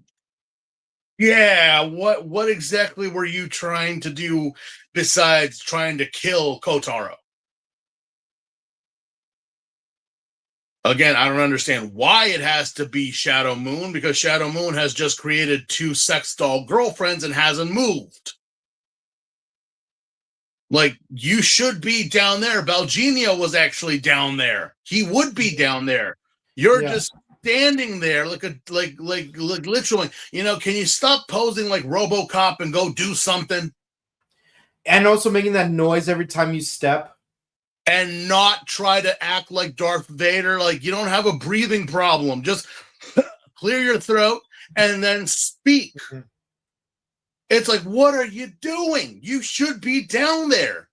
yeah, what exactly were you trying to do besides trying to kill Kotaro? Again, I don't understand why it has to be Shadow Moon, because Shadow Moon has just created 2 sex doll girlfriends and hasn't moved. Like, you should be down there. Balgenia was actually down there. He would be down there. You're just standing there like literally. Can you stop posing like RoboCop and go do something? And also making that noise every time you step. And not try to act like Darth Vader. Like, you don't have a breathing problem. Just clear your throat and then speak. Mm-hmm. It's like, what are you doing? You should be down there.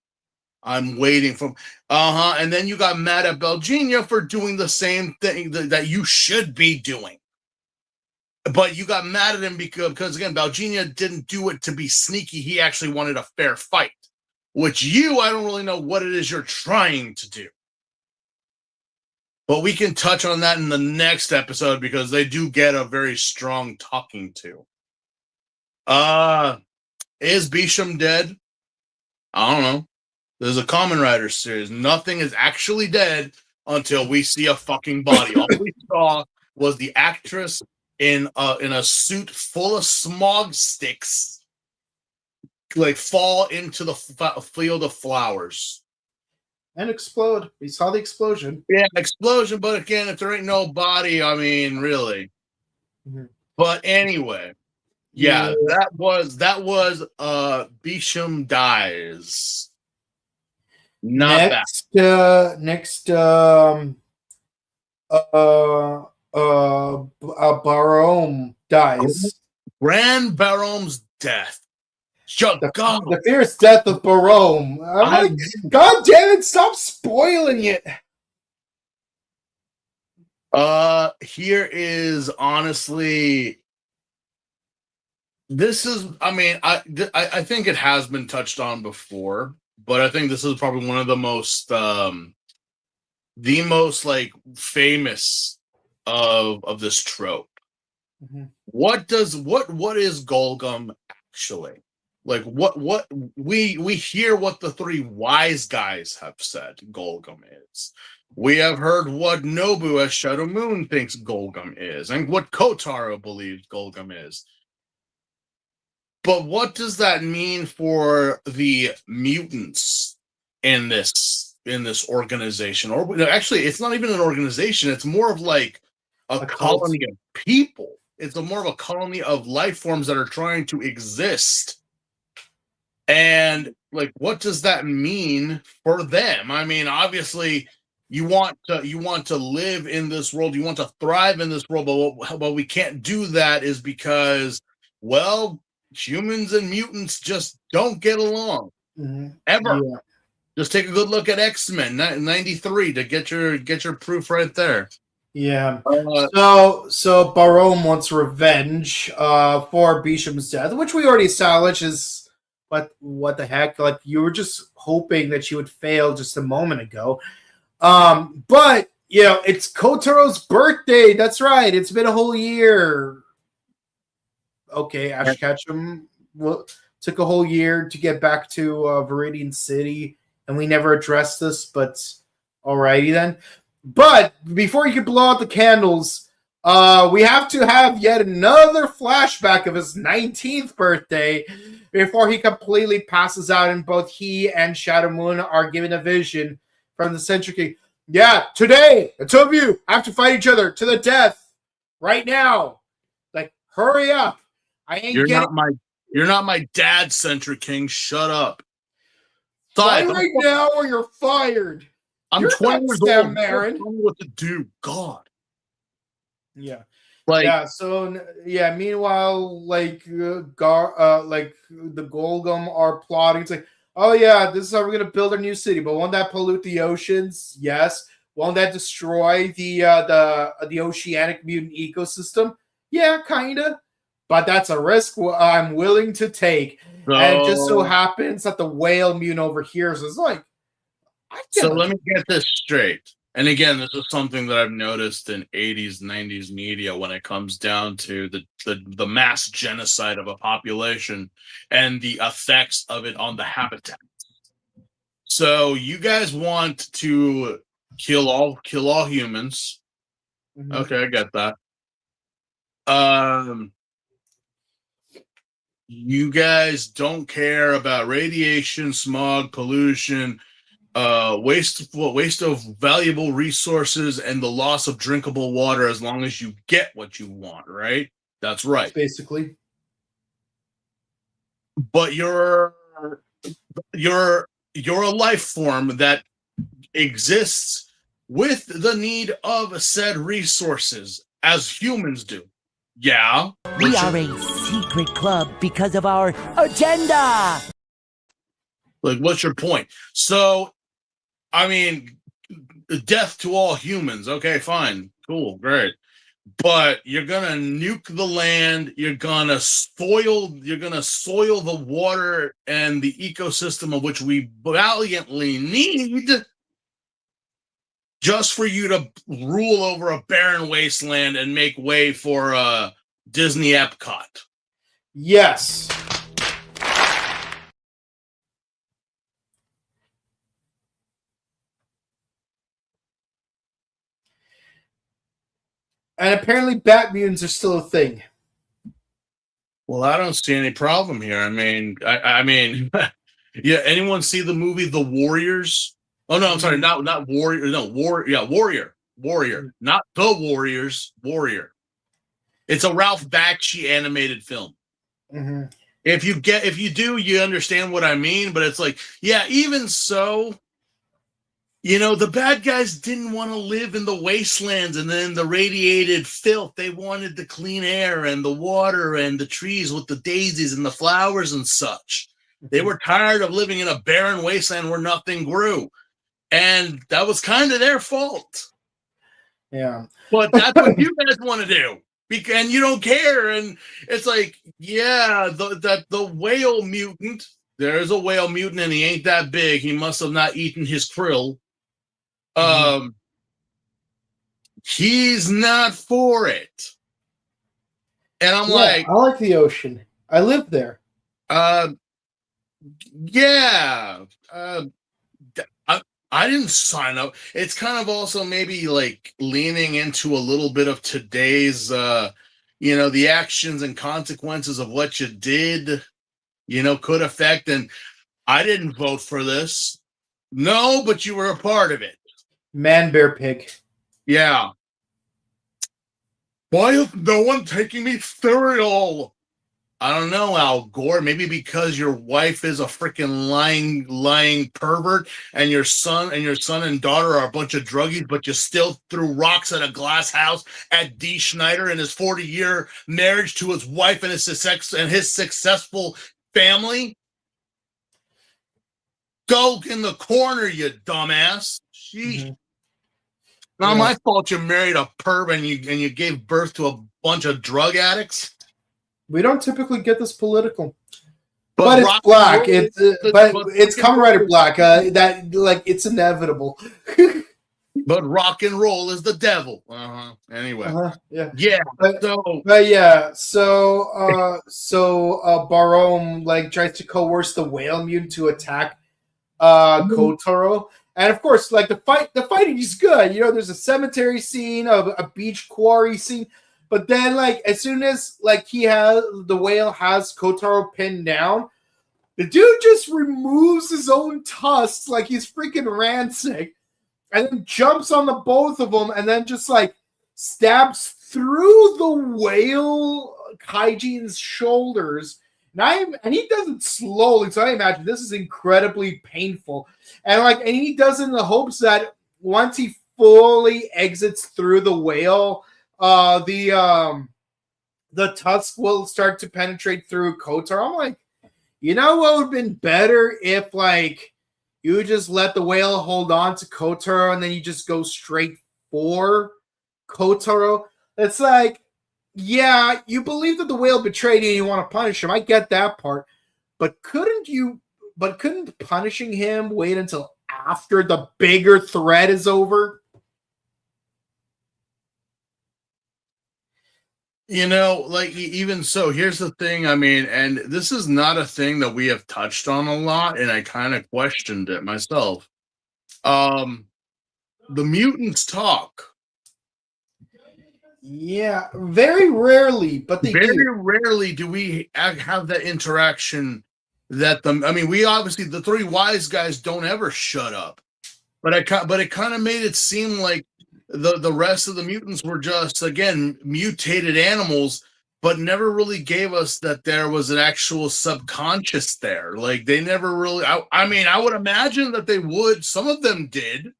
I'm waiting for... And then you got mad at Balgenia for doing the same thing that you should be doing. But you got mad at him because again, Balgenia didn't do it to be sneaky. He actually wanted a fair fight. Which I don't really know what it is you're trying to do. But we can touch on that in the next episode because they do get a very strong talking to. Is Bisham dead? I don't know. There's a Kamen Rider series. Nothing is actually dead until we see a fucking body. All we saw was the actress in a suit full of smog sticks like fall into the field of flowers and explode. We saw the explosion. Yeah, explosion. But again, if there ain't no body, I mean, really. Mm-hmm. But anyway, that was Bisham dies. Not bad. Next, Barome dies. Grand Barome's death. The fierce death of Barome. I'm like, God damn it, stop spoiling it. Here is honestly, this is, I mean, I think it has been touched on before, but I think this is probably one of the most like famous of this trope. Mm-hmm. What is Golgum actually? Like what we hear what the 3 wise guys have said Golgum is. We have heard what Nobu as Shadow Moon thinks Golgum is, and what Kotaro believes Golgum is. But what does that mean for the mutants in this organization? Or actually, it's not even an organization. It's more of like a colony of people. It's more of a colony of life forms that are trying to exist. And like, what does that mean for them? I mean, obviously, you want to live in this world, you want to thrive in this world, but we can't do that is because, well, humans and mutants just don't get along ever. Yeah. Just take a good look at X-Men 93 to get your proof right there. Yeah. So Barome wants revenge for Bisham's death, which we already established is. But what the heck? Like, you were just hoping that she would fail just a moment ago. But, it's Kotaro's birthday. That's right. It's been a whole year. Okay, Ash Ketchum took a whole year to get back to Viridian City, and we never addressed this, but alrighty then. But before you can blow out the candles, we have to have yet another flashback of his 19th birthday before he completely passes out, and both he and Shadow Moon are given a vision from the Century King. Yeah, today, the two of you have to fight each other to the death. right now. Like, hurry up. I ain't You're getting not my dad, Centric King. Shut up. fly Besides, right now or you're fired. I'm You're 20 not years Sam old. Marin. Tell me what to do. God. Yeah. Like, Yeah, so yeah, meanwhile, like the Golgum are plotting. It's like, oh yeah, this is how we're gonna build our new city, but won't that pollute the oceans? Yes. Won't that destroy the oceanic mutant ecosystem? Yeah, kinda. But that's a risk I'm willing to take. And it just so so, happens that the whale mutant overhears is like, I so can let me get this straight. And again, this is something that I've noticed in 80s, 90s media when it comes down to the mass genocide of a population and the effects of it on the habitat. So you guys want to kill all humans. Okay, I get that. You guys don't care about radiation, smog, pollution, waste of valuable resources, and the loss of drinkable water as long as you get what you want, right? That's right. basically. But you're a life form that exists with the need of said resources as humans do. Yeah. We are a secret club because of our agenda. Like, what's your point? So, I mean, death to all humans. Okay, fine. Cool, great. But you're gonna nuke the land, you're gonna soil the water and the ecosystem of which we valiantly need just for you to rule over a barren wasteland and make way for Disney Epcot. Yes. And apparently bat mutants are still a thing. Well, I don't see any problem here. I mean, yeah. Anyone see the movie The Warriors? Oh no, I'm sorry, not Warrior. No, Warrior, not The Warriors. Warrior. It's a Ralph Bakshi animated film. Mm-hmm. If you do, you understand what I mean. But it's like, yeah, even so, the bad guys didn't want to live in the wastelands and then the radiated filth. They wanted the clean air and the water and the trees with the daisies and the flowers and such. They were tired of living in a barren wasteland where nothing grew. And that was kind of their fault. Yeah. But that's what you guys want to do. And you don't care. And it's like, yeah, the whale mutant, there's a whale mutant and he ain't that big. He must have not eaten his krill. He's not for it. And I'm like, I like the ocean. I live there. Yeah. I didn't sign up. It's kind of also maybe like leaning into a little bit of today's, the actions and consequences of what you did, could affect. And I didn't vote for this. No, but you were a part of it. Man, bear, pig. Yeah. Why is no one taking me cereal? I don't know, Al Gore. Maybe because your wife is a freaking lying pervert, and your son and daughter are a bunch of druggies, but you still threw rocks at a glass house at D. Schneider and his 40-year marriage to his wife and his successful family. Go in the corner, you dumbass. Sheesh. Not my fault you married a perv and you gave birth to a bunch of drug addicts. We don't typically get this political, but it's black. It's Kamen Rider black. It's inevitable. But rock and roll is the devil. Anyway, yeah. So Barome tries to coerce the whale mutant to attack Kotaro, and of course, the fighting is good. There's a cemetery scene, a beach quarry scene. But then, as soon as the whale has Kotaro pinned down, the dude just removes his own tusks like he's freaking Rancic, and then jumps on the both of them, and then just stabs through the whale Kaijin's shoulders. And he does it slowly, so I imagine this is incredibly painful. And he does it in the hopes that once he fully exits through the whale, the tusk will start to penetrate through Kotaro. I'm like, you know what would have been better if you just let the whale hold on to Kotaro and then you just go straight for Kotaro. It's like, yeah, you believe that the whale betrayed you and you want to punish him. I get that part. But couldn't punishing him wait until after the bigger threat is over? Even so, here's the thing. I mean, and this is not a thing that we have touched on a lot, and I kind of questioned it myself. The mutants talk. Yeah, very rarely, but they very do. rarely do we have that interaction that we obviously, the three wise guys don't ever shut up, but it kind of made it seem like the rest of the mutants were just, again, mutated animals, but never really gave us that there was an actual subconscious there. Like, they never really, I would imagine that they would, some of them did,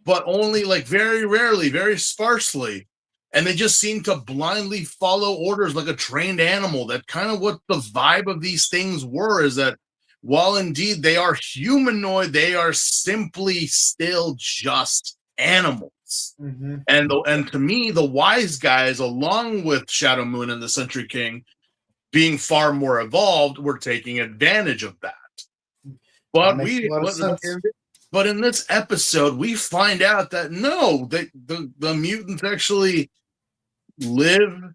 but only very rarely, very sparsely. And they just seem to blindly follow orders like a trained animal. That kind of what the vibe of these things were, is that while indeed they are humanoid, they are simply still just animals. Mm-hmm. And to me, the wise guys, along with Shadow Moon and the Sentry King, being far more evolved, were taking advantage of that. But in this episode, we find out that no, the mutants actually live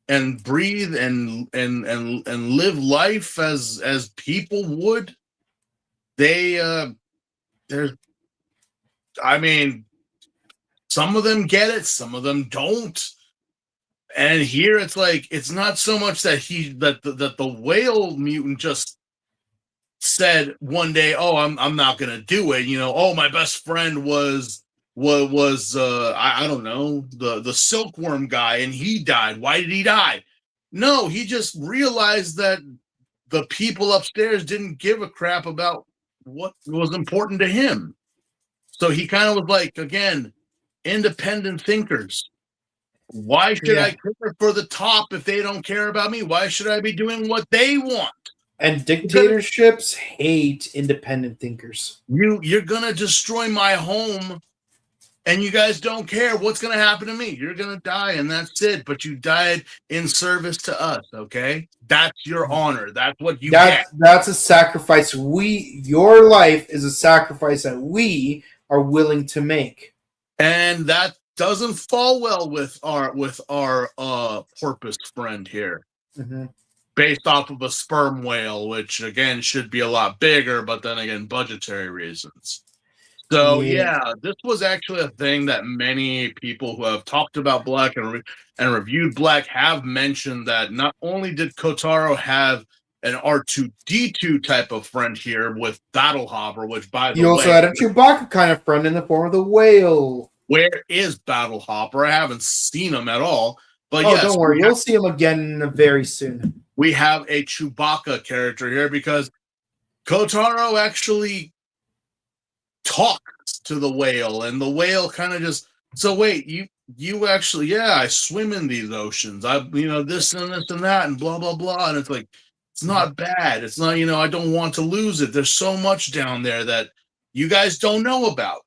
and breathe and live life as people would. Some of them get it, some of them don't. And here it's not so much that the whale mutant just said one day, "Oh, I'm not gonna do it." Oh, my best friend was I don't know, the silkworm guy, and he died. Why did he die? No, he just realized that the people upstairs didn't give a crap about what was important to him. So he kind of was like, again, independent thinkers. Why should I care for the top if they don't care about me? Why should I be doing what they want? And dictatorships hate independent thinkers. You're gonna destroy my home, and you guys don't care what's gonna happen to me. You're gonna die, and that's it. But you died in service to us, okay? That's your honor. That's what you get. That's a sacrifice. Your life is a sacrifice that we are willing to make. And that doesn't fall well with our porpoise friend here. Mm-hmm. Based off of a sperm whale, which again should be a lot bigger, but then again, budgetary reasons. So yeah, this was actually a thing that many people who have talked about Black and reviewed Black have mentioned, that not only did Kotaro have an R2-D2 type of friend here with Battle Hopper, which by the way, you also had a Chewbacca kind of friend in the form of the whale. Where is Battle Hopper? I haven't seen him at all. But yes, don't worry, you'll see him again very soon. We have a Chewbacca character here because Kotaro actually talks to the whale, and the whale kind of just, so wait, you actually, yeah, I swim in these oceans. This and this and that and blah, blah, blah. And it's like, it's not bad. It's not, I don't want to lose it. There's so much down there that you guys don't know about.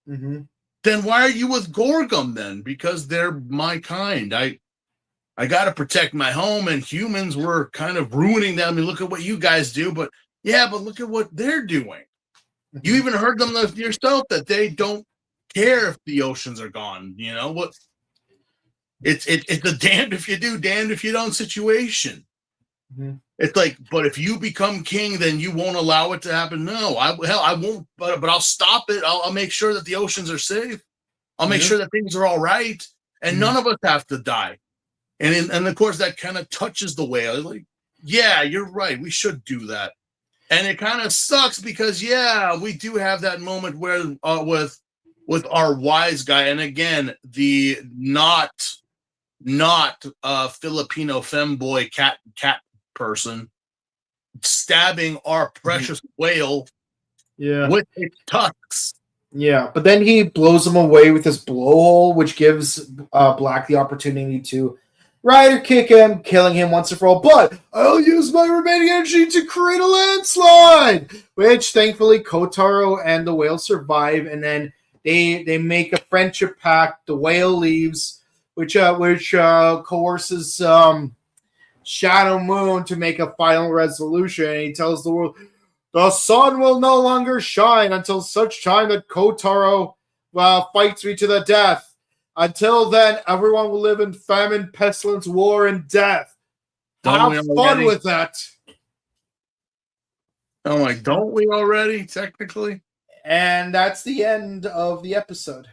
Mm-hmm. Then why are you with Gorgum then? Because they're my kind. I got to protect my home, and humans were kind of ruining them. And look at what you guys do. But look at what they're doing. Mm-hmm. You even heard them yourself that they don't care if the oceans are gone. What? It's a damned if you do, damned if you don't situation. Mm-hmm. It's like, but if you become king, then you won't allow it to happen. No, I won't. But I'll stop it. I'll make sure that the oceans are safe. I'll make sure that things are all right, and none of us have to die. And of course, that kind of touches the whale. Like, yeah, you're right. We should do that. And it kind of sucks because, we do have that moment where with our wise guy, and again, the not not a Filipino femboy cat person stabbing our precious whale Yeah. with its tusks. Yeah, but then he blows him away with his blowhole, which gives Black the opportunity to Rider kick him, killing him once and for all. But I'll use my remaining energy to create a landslide, which thankfully Kotaro and the whale survive, and then they make a friendship pact. The whale leaves, which coerces Shadow Moon to make a final resolution. And he tells the world, the sun will no longer shine until such time that Kotaro fights me to the death. Until then, everyone will live in famine, pestilence, war, and death. Have fun with that. I'm like, don't we already, technically? And that's the end of the episode.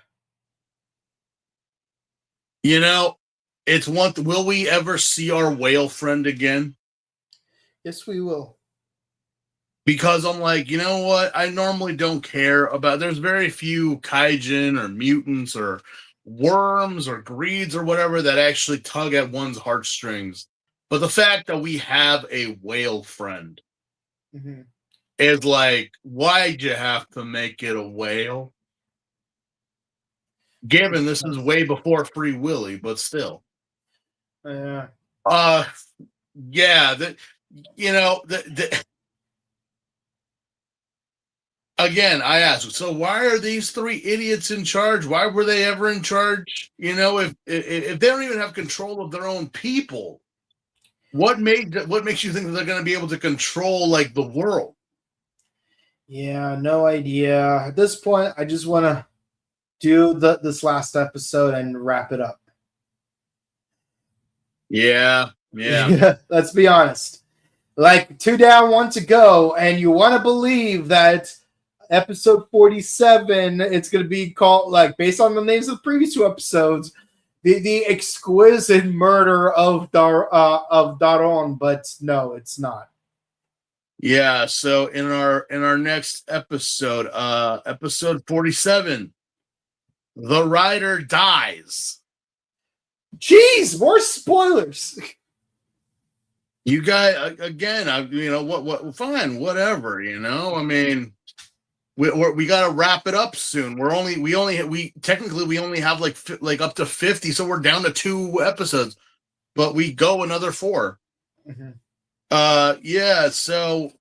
You know, it's one. Will we ever see our whale friend again? Yes, we will. Because I'm like, you know what? I normally don't care about. There's very few kaijin or mutants or worms or greeds or whatever that actually tug at one's heartstrings. But the fact that we have a whale friend is like, why'd you have to make it a whale? Given this is way before Free Willy, but still. Yeah. Yeah. Again, I ask, so why are these three idiots in charge? Why were they ever in charge? You know, if they don't even have control of their own people, what makes you think that they're going to be able to control like the world? Yeah, no idea. At this point, I just want to do this last episode and wrap it up. Yeah. Let's be honest. Like 2 down, 1 to go, and you want to believe that episode 47, it's going to be called, like, based on the names of the previous 2 episodes, the exquisite murder of Daron, but no, it's not. Yeah, so in our next episode, episode 47, the rider dies. Jeez, more spoilers. You guys, again, what? Fine, whatever. I mean, we got to wrap it up soon. We technically only have like up to 50, so we're down to 2 episodes, but we go another 4. Yeah. So,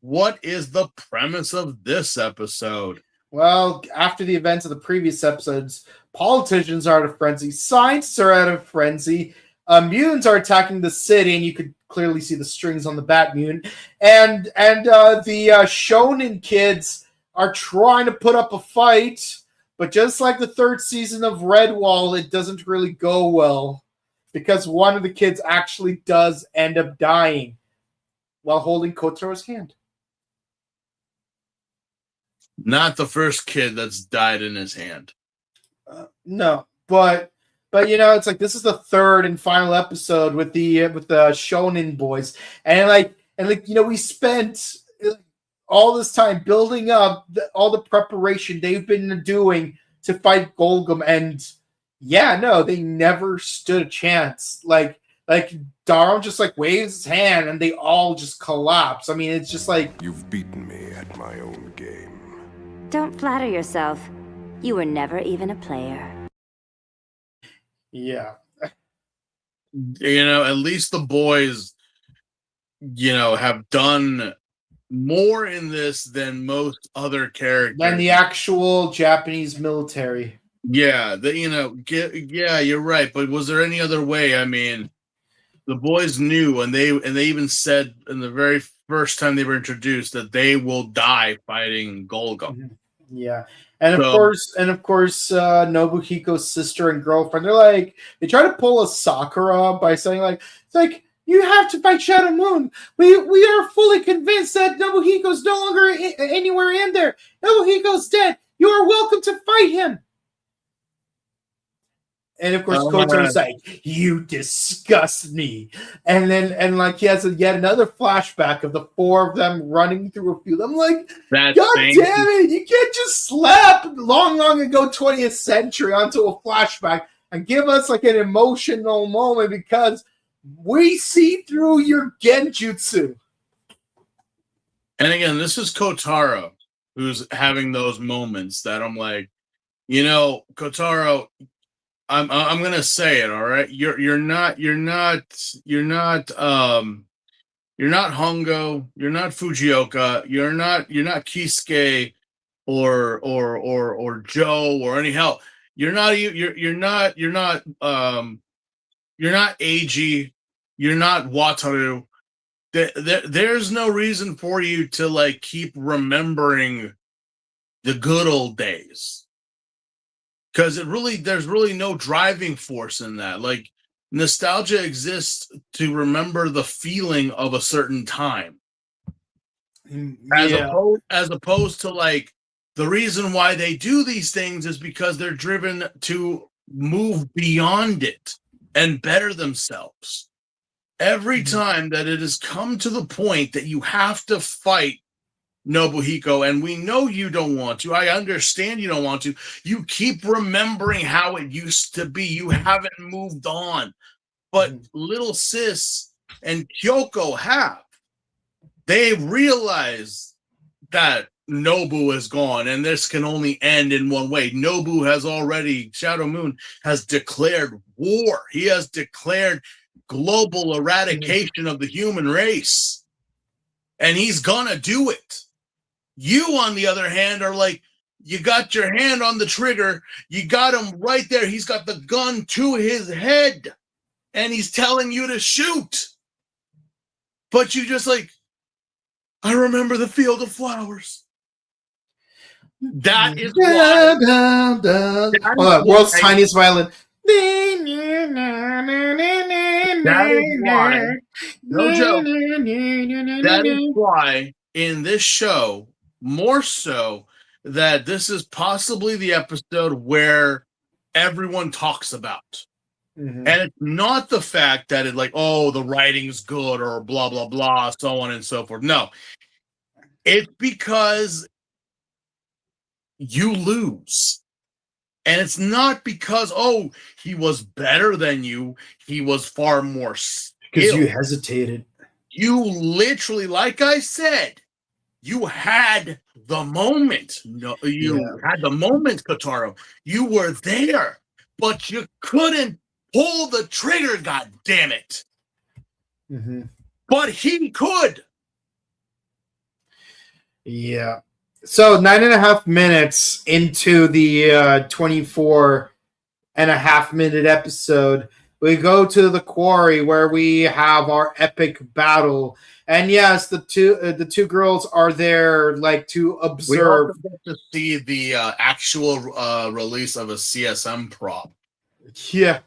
what is the premise of this episode? Well, after the events of the previous episodes, politicians are at a frenzy, scientists are at a frenzy, mutants are attacking the city, and you could clearly see the strings on the bat mutant, and the shonen kids are trying to put up a fight, but just like the 3rd season of Redwall, it doesn't really go well, because one of the kids actually does end up dying while holding Kotaro's hand. Not the first kid that's died in his hand. No, but it's like this is the 3rd and final episode with the shonen boys, and we spent all this time building up all the preparation they've been doing to fight Golgum, and they never stood a chance. Like Daron just waves his hand and they all just collapse. I mean, it's just like, you've beaten me at my own game. Don't flatter yourself. You were never even a player. Yeah. At least the boys, have done more in this than most other characters. Than the actual Japanese military. Yeah, you're right. But was there any other way? I mean, the boys knew, and they even said in the very first time they were introduced that they will die fighting Golgum. Yeah. And of course, Nobuhiko's sister and girlfriend, they try to pull a Sakura by saying you have to fight Shadow Moon. We are fully convinced that Nobuhiko's no longer anywhere in there. Nobuhiko's dead. You are welcome to fight him. And of course, Kotaro's like, you disgust me. And then he has yet another flashback of the 4 of them running through a field. I'm like, God damn it, you can't just slap long ago 20th century onto a flashback. and give us like an emotional moment because we see through your genjutsu. And again, this is Kotaro who's having those moments that I'm like, you know, Kotaro, I'm gonna say it, all right. You're not Hongo, you're not Fujioka, you're not Kisuke or Joe or any hell. You're not Eiji, you're not Wataru. There's no reason for you to like keep remembering the good old days. Because there's really no driving force in that. Like nostalgia exists to remember the feeling of a certain time. As opposed to like the reason why they do these things is because they're driven to move beyond it and better themselves. Every time that it has come to the point that you have to fight Nobuhiko, and we know you don't want to. I understand you don't want to. You keep remembering how it used to be. You haven't moved on. But little sis and Kyoko have. They realize that Nobu is gone, and this can only end in one way. Nobu has already, Shadow Moon has declared war. He has declared global eradication of the human race. And he's gonna do it. You, on the other hand, are like, you got your hand on the trigger. You got him right there. He's got the gun to his head. And he's telling you to shoot. But you just like, I remember the field of flowers. That is why. World's tiniest violin. That is why. No joke. That is why in this show, more so, that this is possibly the episode where everyone talks about. And it's not the fact that it like, oh, the writing's good or blah, blah, blah, so on and so forth. No. It's because you lose. And it's not because, oh, he was better than you. He was far more skilled. Because you hesitated. You literally, like I said, you had the moment. No, you had the moment, Kotaro. You were there, but you couldn't pull the trigger, god damn it. But he could. Yeah. So 9.5 minutes into the 24.5-minute episode, we go to the quarry where we have our epic battle. And yes, the two girls are there like to observe. We also get to see the actual release of a CSM prop. Yeah.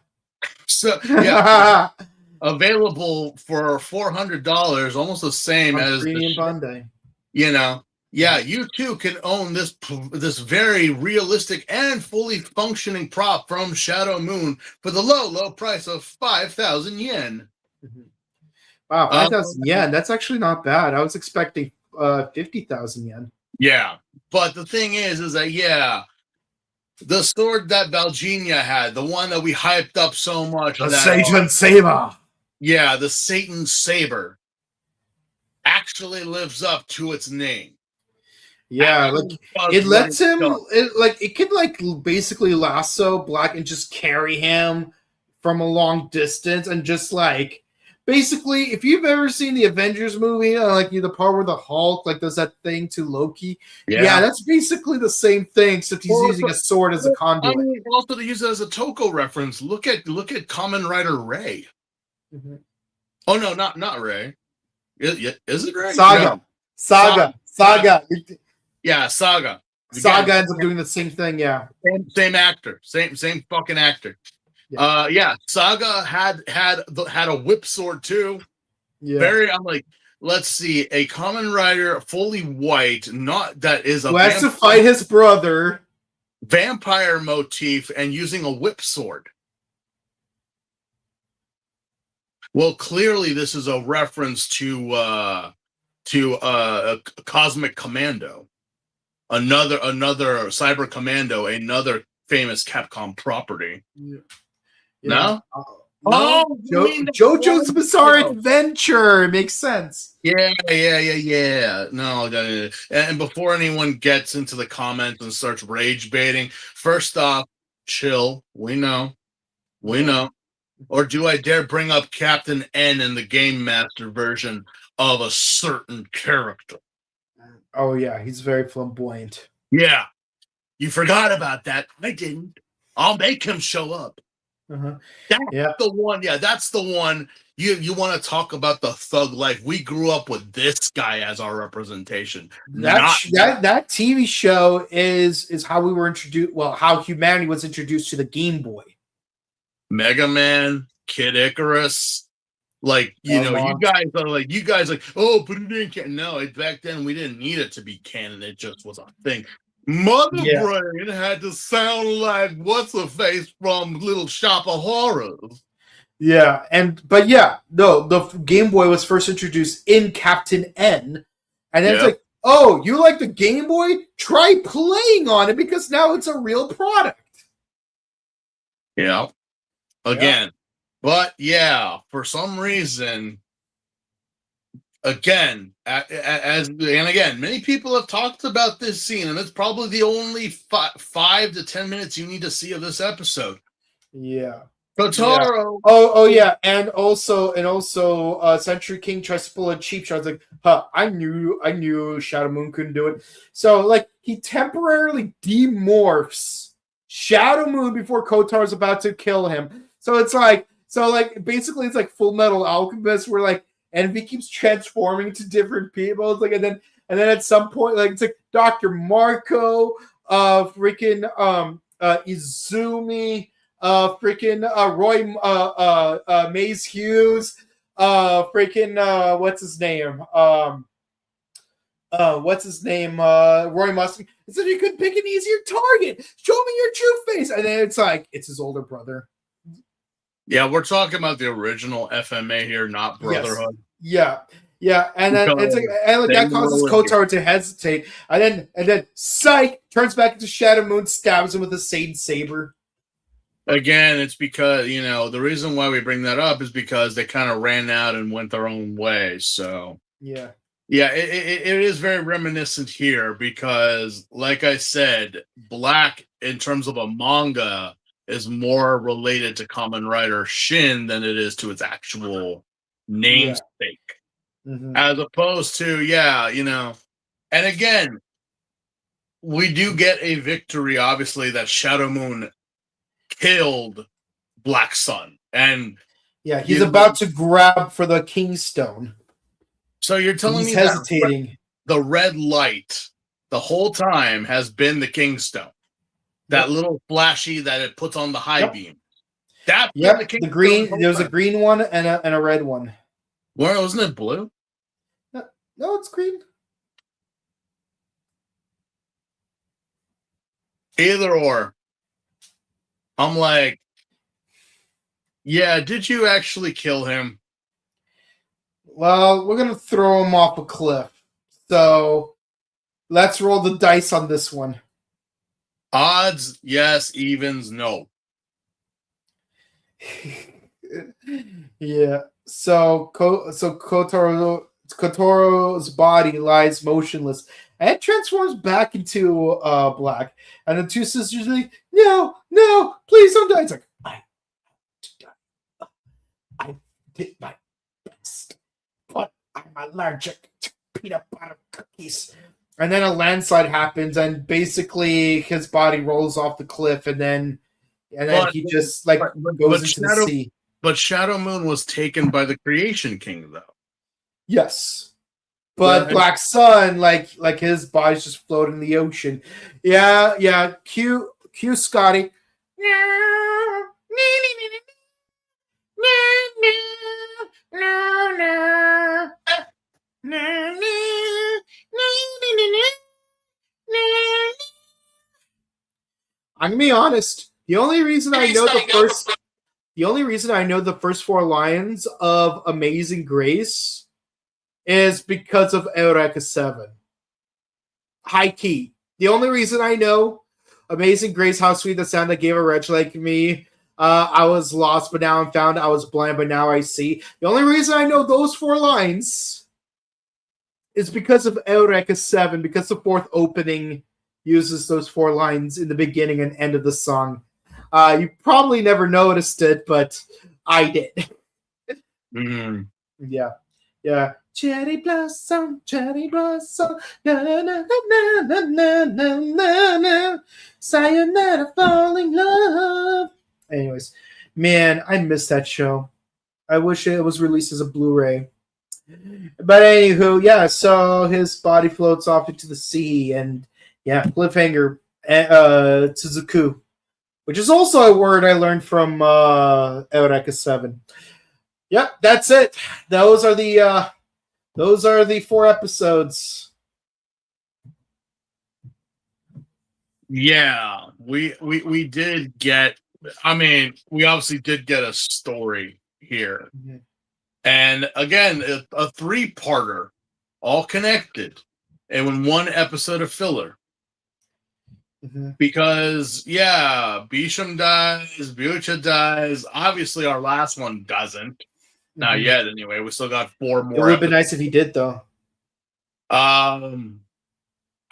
So yeah, available for $400, almost the same as Premium Bandai. You know, yeah, you too can own this very realistic and fully functioning prop from Shadow Moon for the low price of 5,000 yen. Wow, 5,000 yen. That's actually not bad. I was expecting 50,000 yen. Yeah, but the thing is that the sword that Valginia had, the one that we hyped up so much, the Satan Saber. Yeah, the Satan Saber actually lives up to its name. Yeah, like it lets him. It could like basically lasso Black and just carry him from a long distance, and just like basically, if you've ever seen the Avengers movie, like the part where the Hulk like does that thing to Loki, yeah, that's basically the same thing, except he's using a sword as a conduit. I mean, also to use it as a Toko reference, look at Kamen Rider Ray. Oh no, not Ray. Is it Ray? Saga. Yeah, Saga. Saga ends up doing the same thing. Yeah, same actor, same fucking actor. Saga had a whip sword too. Yeah. I'm like, let's see, a Kamen Rider fully white, not that is a who has to fight his brother. Vampire motif and using a whip sword. Well, clearly this is a reference to Cosmic Commando, another Cyber Commando, another famous Capcom property. Yeah. No? No, you mean the JoJo's Bizarre show. Adventure makes sense. Yeah. No, and before anyone gets into the comments and starts rage baiting, first off, chill. We know. Or do I dare bring up Captain N in the Game Master version of a certain character? Oh yeah, he's very flamboyant. Yeah. You forgot about that. I didn't. I'll make him show up. Uh-huh. That's the one. Yeah, that's the one. You want to talk about the thug life. We grew up with this guy as our representation. That TV show is how we were introduced. Well, how humanity was introduced to the Game Boy. Mega Man, Kid Icarus. Like, you guys like, oh, put it in canon. No, back then we didn't need it to be canon. It just was a thing. Mother Brain had to sound like what's the face from Little Shop of Horrors. Yeah, the Game Boy was first introduced in Captain N, and then it's like, oh, you like the Game Boy? Try playing on it because now it's a real product. Yeah. Again. But yeah, for some reason, again, many people have talked about this scene, and it's probably the only 5 to 10 minutes you need to see of this episode. Yeah. Kotaro. Yeah. Oh yeah, and also, Century King tries to pull a cheap shot. It's like, I knew Shadow Moon couldn't do it. So like he temporarily demorphs Shadow Moon before Kotaro's about to kill him. So it's like, basically it's like Full Metal Alchemist, where like Envy keeps transforming to different people. It's like, and then at some point, like it's like Dr. Marco, Izumi. Roy Maze Hughes, what's his name? Roy Mustang. He said you could pick an easier target. Show me your true face. And then it's like, it's his older brother. Yeah, we're talking about the original FMA here, not Brotherhood. Yes. Yeah. And then it's like, and that causes Kotaro to hesitate. And then Psych turns back into Shadow Moon, stabs him with a Satan Saber. Again, it's because, the reason why we bring that up is because they kind of ran out and went their own way. So, yeah, it is very reminiscent here because, like I said, Black, in terms of a manga, is more related to Kamen Rider Shin than it is to its actual namesake. Mm-hmm. As opposed to, and again, we do get a victory, obviously, that Shadow Moon killed Black Sun, and he's about to grab for the Kingstone. So you're telling me hesitating. The red light the whole time has been the Kingstone, that little flashy that it puts on the high beam. That's the green. There was a green one and a red one. Well, wasn't it blue? No, it's green. Either or. I'm like, did you actually kill him? Well, we're going to throw him off a cliff. So let's roll the dice on this one. Odds, yes. Evens, no. Yeah. So Kotaro's body lies motionless and transforms back into Black. And the two sisters are like, no, please don't die. It's like, I did my best, but I'm allergic to peanut butter cookies. And then a landslide happens, and basically his body rolls off the cliff, and then he just goes into the sea. But Shadow Moon was taken by the Creation King, though. Yes. But Black Sun, like his body's just floating in the ocean. Yeah. Cue Scotty. I'm gonna be honest. The only reason I know the first 4 lines of Amazing Grace is because of Eureka 7. High key. The only reason I know Amazing Grace, how sweet the sound that gave a wretch like me, I was lost, but now I'm found. I was blind, but now I see. The only reason I know those 4 lines is because of Eureka 7, because the 4th opening uses those 4 lines in the beginning and end of the song. You probably never noticed it, but I did. Mm. Yeah. Cherry blossom, na na na na na na na na na. Sayonara, falling love. Anyways, man, I miss that show. I wish it was released as a Blu-ray. But anywho, yeah, so his body floats off into the sea, and yeah, cliffhanger, Tsuzuku, which is also a word I learned from Eureka 7. Yep, that's it. Those are the 4 episodes. Yeah, we did get. I mean, we obviously did get a story here, and again, a 3-parter, all connected, and in 1 episode of filler. Because Bisham dies, Bucha dies. Obviously, our last one doesn't. Not yet, anyway. We still got 4 more. It would have been nice if he did, though.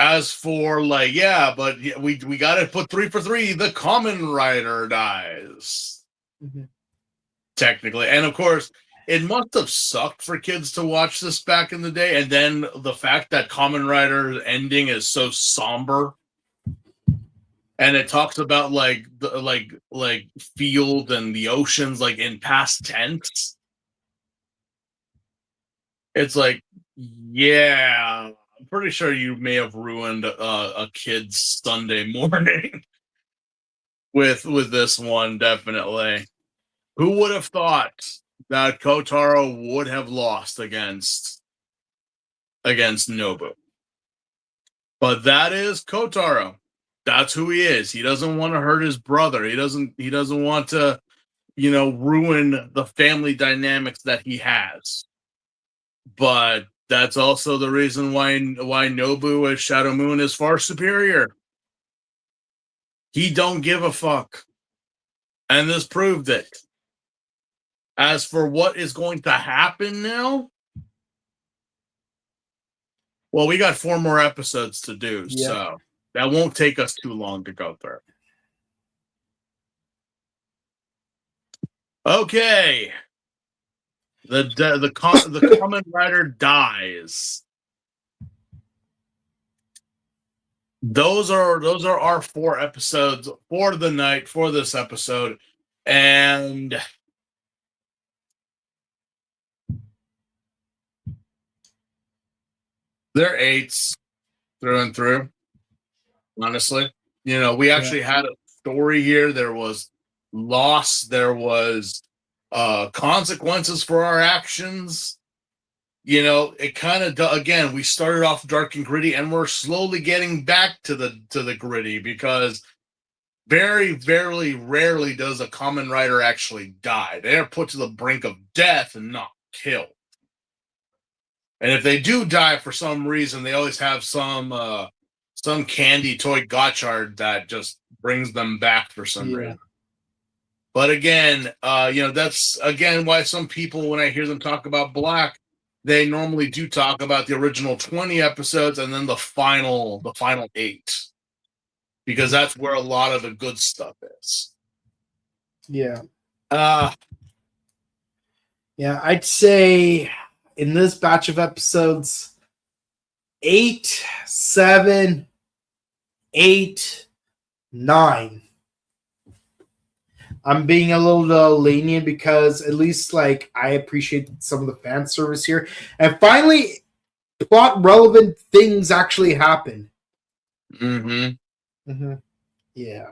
As for but we got to put 3 for 3. The Kamen Rider dies, technically, and of course, it must have sucked for kids to watch this back in the day. And then the fact that Kamen Rider's ending is so somber, and it talks about like field and the oceans in past tense. It's like, yeah, I'm pretty sure you may have ruined a kid's Sunday morning with this one, definitely. Who would have thought that Kotaro would have lost against Nobu? But that is Kotaro. That's who he is. He doesn't want to hurt his brother. He doesn't want to, ruin the family dynamics that he has. But that's also the reason why Nobu as Shadow Moon is far superior. He don't give a fuck. And this proved it. As for what is going to happen now, well, we got 4 more episodes to do, so that won't take us too long to go through. Okay. The Kamen Rider dies. Those are our 4 episodes for the night for this episode, and they're 8s through and through. Honestly, we actually had a story here. There was loss. There was consequences for our actions. It kind of again. We started off dark and gritty, and we're slowly getting back to the gritty, because very, very rarely does a Kamen Rider actually die. They are put to the brink of death and not killed. And if they do die for some reason, they always have some candy toy gotchard that just brings them back for some reason. But again, that's again why some people, when I hear them talk about Black, they normally do talk about the original 20 episodes and then the final 8, because that's where a lot of the good stuff is. Yeah. I'd say in this batch of episodes, 8, 7, 8, 9. I'm being a little lenient because at least I appreciate some of the fan service here. And finally, plot relevant things actually happen. Yeah.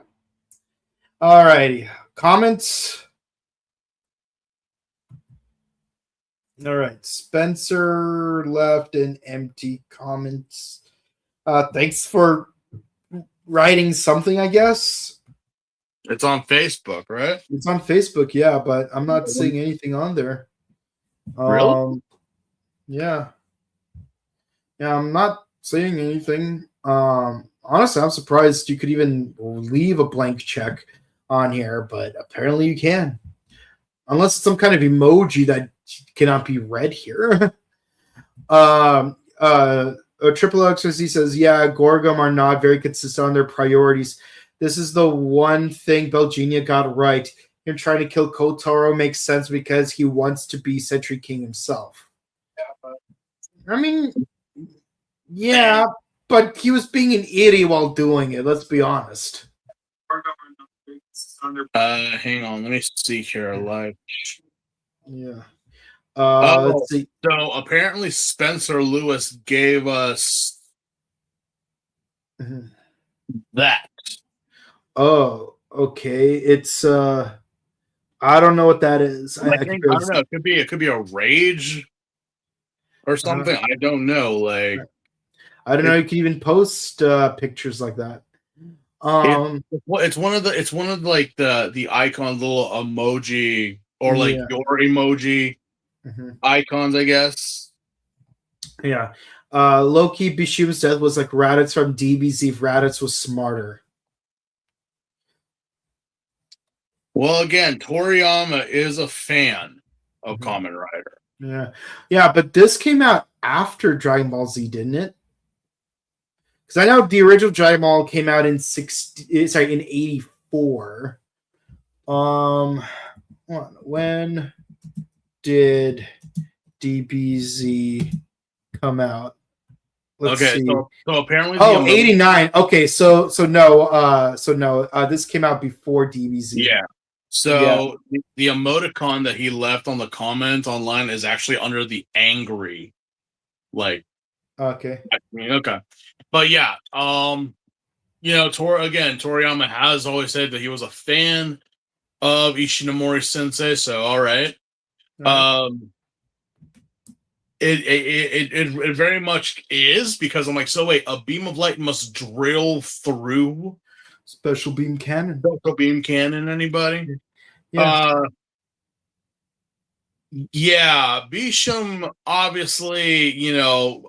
Alrighty. Comments? Alright. Spencer left an empty comments. Thanks for writing something, I guess. It's on Facebook, right? It's on Facebook, yeah, but I'm not seeing anything on there. Really? Yeah, I'm not seeing anything. Honestly, I'm surprised you could even leave a blank check. on here, but apparently you can. Unless it's some kind of emoji that cannot be read here. Triple XYZ says, yeah, Gorgum are not very consistent on their priorities. This is the one thing Belgenia got right. Him trying to kill Kotaro makes sense because he wants to be Century King himself. I mean, yeah, but he was being an idiot while doing it, let's be honest. Hang on, let me see here. Live. Yeah. Oh, Let's see. so apparently Spencer Lewis gave us that. Oh, okay. It's I don't know what that is. I don't know. It could be a rage or something. I don't know. Like, I don't know. You can even post pictures like that. It's one of the like the icon little emoji or like your emoji icons, I guess. Yeah. Low-key Bishum's death was like Raditz from DBZ if Raditz was smarter. Well, again, Toriyama is a fan of Kamen Rider. Yeah. Yeah, but this came out after Dragon Ball Z, didn't it? Because I know the original Dragon Ball came out in 84. When did DBZ come out? Let's see. So apparently 89. Okay, so no, this came out before DBZ. Yeah. So the emoticon that he left on the comment online is actually under the angry, like. Okay. Okay. But yeah, Toriyama has always said that he was a fan of Ishinomori Sensei. So all right. It very much is, because I'm like, so wait, a beam of light must drill through special beam cannon. Anybody? Bisham, obviously,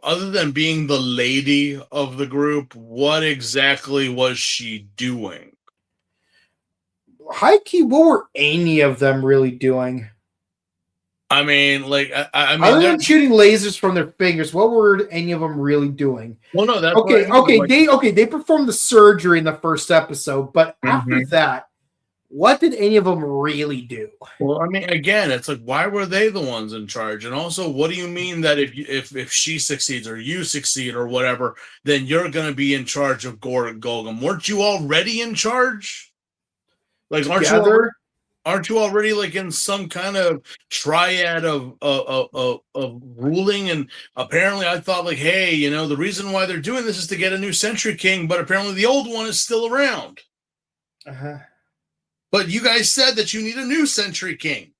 other than being the lady of the group, what exactly was she doing? High key, what were any of them really doing? I mean, other than shooting lasers from their fingers, what were any of them really doing? Well, no, that's they performed the surgery in the first episode, but after that, what did any of them really do? Well, I mean, again, it's like, why were they the ones in charge? And also, what do you mean that if she succeeds or you succeed or whatever, then you're going to be in charge of Golgum? Weren't you already in charge? Like, aren't you already like in some kind of triad of ruling? And apparently I thought like, hey, the reason why they're doing this is to get a new Century King, but apparently the old one is still around. But you guys said that you need a new Century King.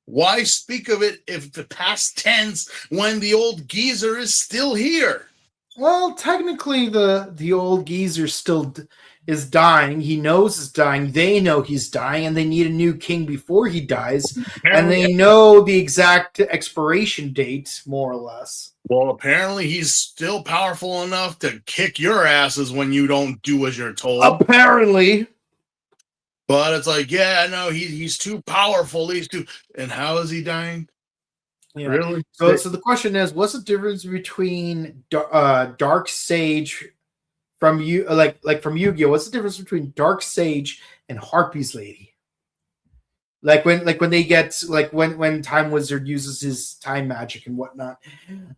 Why speak of it if the past tense when the old geezer is still here? Well, technically the old geezer still is dying. He knows he's dying. They know he's dying, and they need a new king before he dies. And they know the exact expiration date, more or less. Well, apparently he's still powerful enough to kick your asses when you don't do as you're told. Apparently. But it's like, yeah, no, he's too powerful. And how is he dying? Yeah. Really? So the question is, what's the difference between Dark Sage from from Yu-Gi-Oh? What's the difference between Dark Sage and Harpy's Lady? When they get when Time Wizard uses his time magic and whatnot.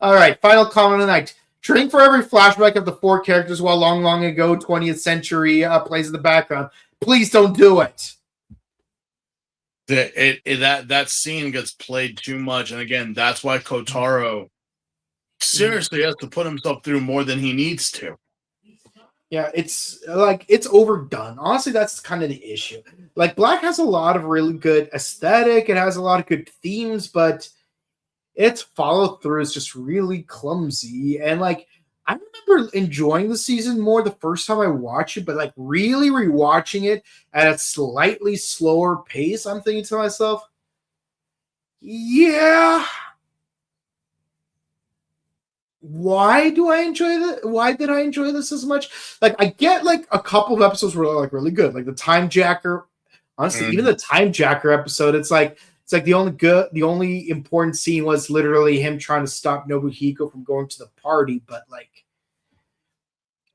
All right, final comment of the night. Trading for every flashback of the four characters while long ago 20th century plays in the background. Please don't do it. That scene gets played too much, and again, that's why Kotaro seriously has to put himself through more than he needs to. Yeah, it's overdone. Honestly, that's kind of the issue. Like, Black has a lot of really good aesthetic. It has a lot of good themes, but its follow through is just really clumsy. And I remember enjoying the season more the first time I watched it, but really rewatching it at a slightly slower pace, I'm thinking to myself, yeah, why do I enjoy this? Why did I enjoy this as much? Like, I get like a couple of episodes were like really good, like the Time Jacker. Honestly, even the Time Jacker episode, it's like the only important scene was literally him trying to stop Nobuhiko from going to the party.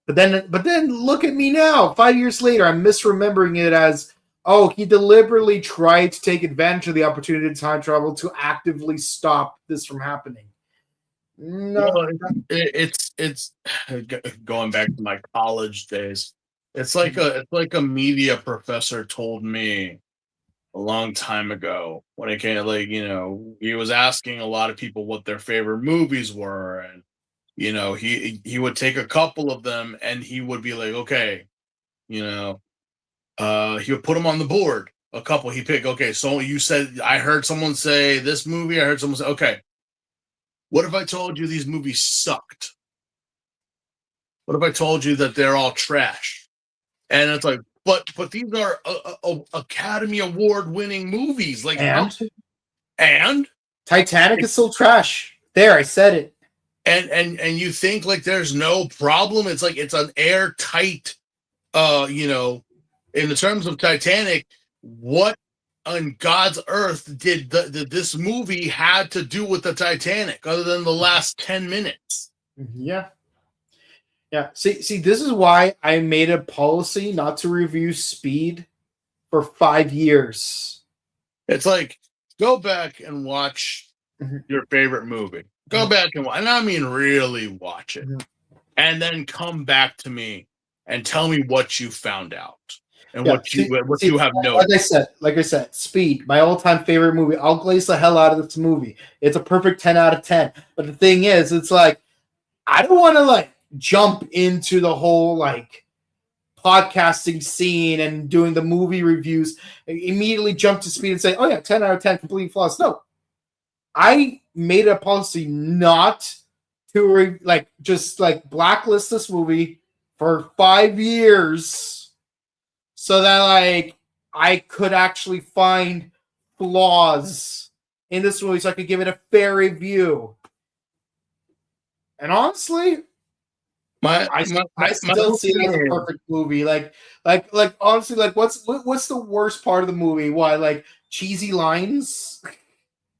But then look at me now. 5 years later, I'm misremembering it as, oh, he deliberately tried to take advantage of the opportunity to time travel to actively stop this from happening. No, Well, it's going back to my college days. It's like a media professor told me a long time ago when it came, like, he was asking a lot of people what their favorite movies were, and he would take a couple of them and he would be like, okay, he would put them on the board. A couple he picked. Okay, so you said, I heard someone say this movie. I heard someone say, okay, what if I told you these movies sucked? What if I told you that they're all trash? And it's like, but these are Academy Award winning movies. Like, and Titanic is still trash. There, I said it. And you think like there's no problem? It's like it's an airtight. In the terms of Titanic, what on God's earth did this movie had to do with the Titanic other than the last 10 minutes? Yeah. See, this is why I made a policy not to review Speed for 5 years. It's like, go back and watch your favorite movie. Go back and watch, and I mean really watch it, and then come back to me and tell me what you found out and what you have noticed. Like I said, Speed, my all-time favorite movie. I'll glaze the hell out of this movie. It's a perfect 10 out of 10. But the thing is, it's like I don't want to like jump into the whole like podcasting scene and doing the movie reviews, immediately jump to Speed and say, oh yeah, 10 out of 10, completely flawless. No. I made a policy not to just blacklist this movie for 5 years so that like I could actually find flaws in this movie so I could give it a fair review. And honestly, I still see it as a perfect movie. Like honestly, like what's the worst part of the movie? Why, like cheesy lines?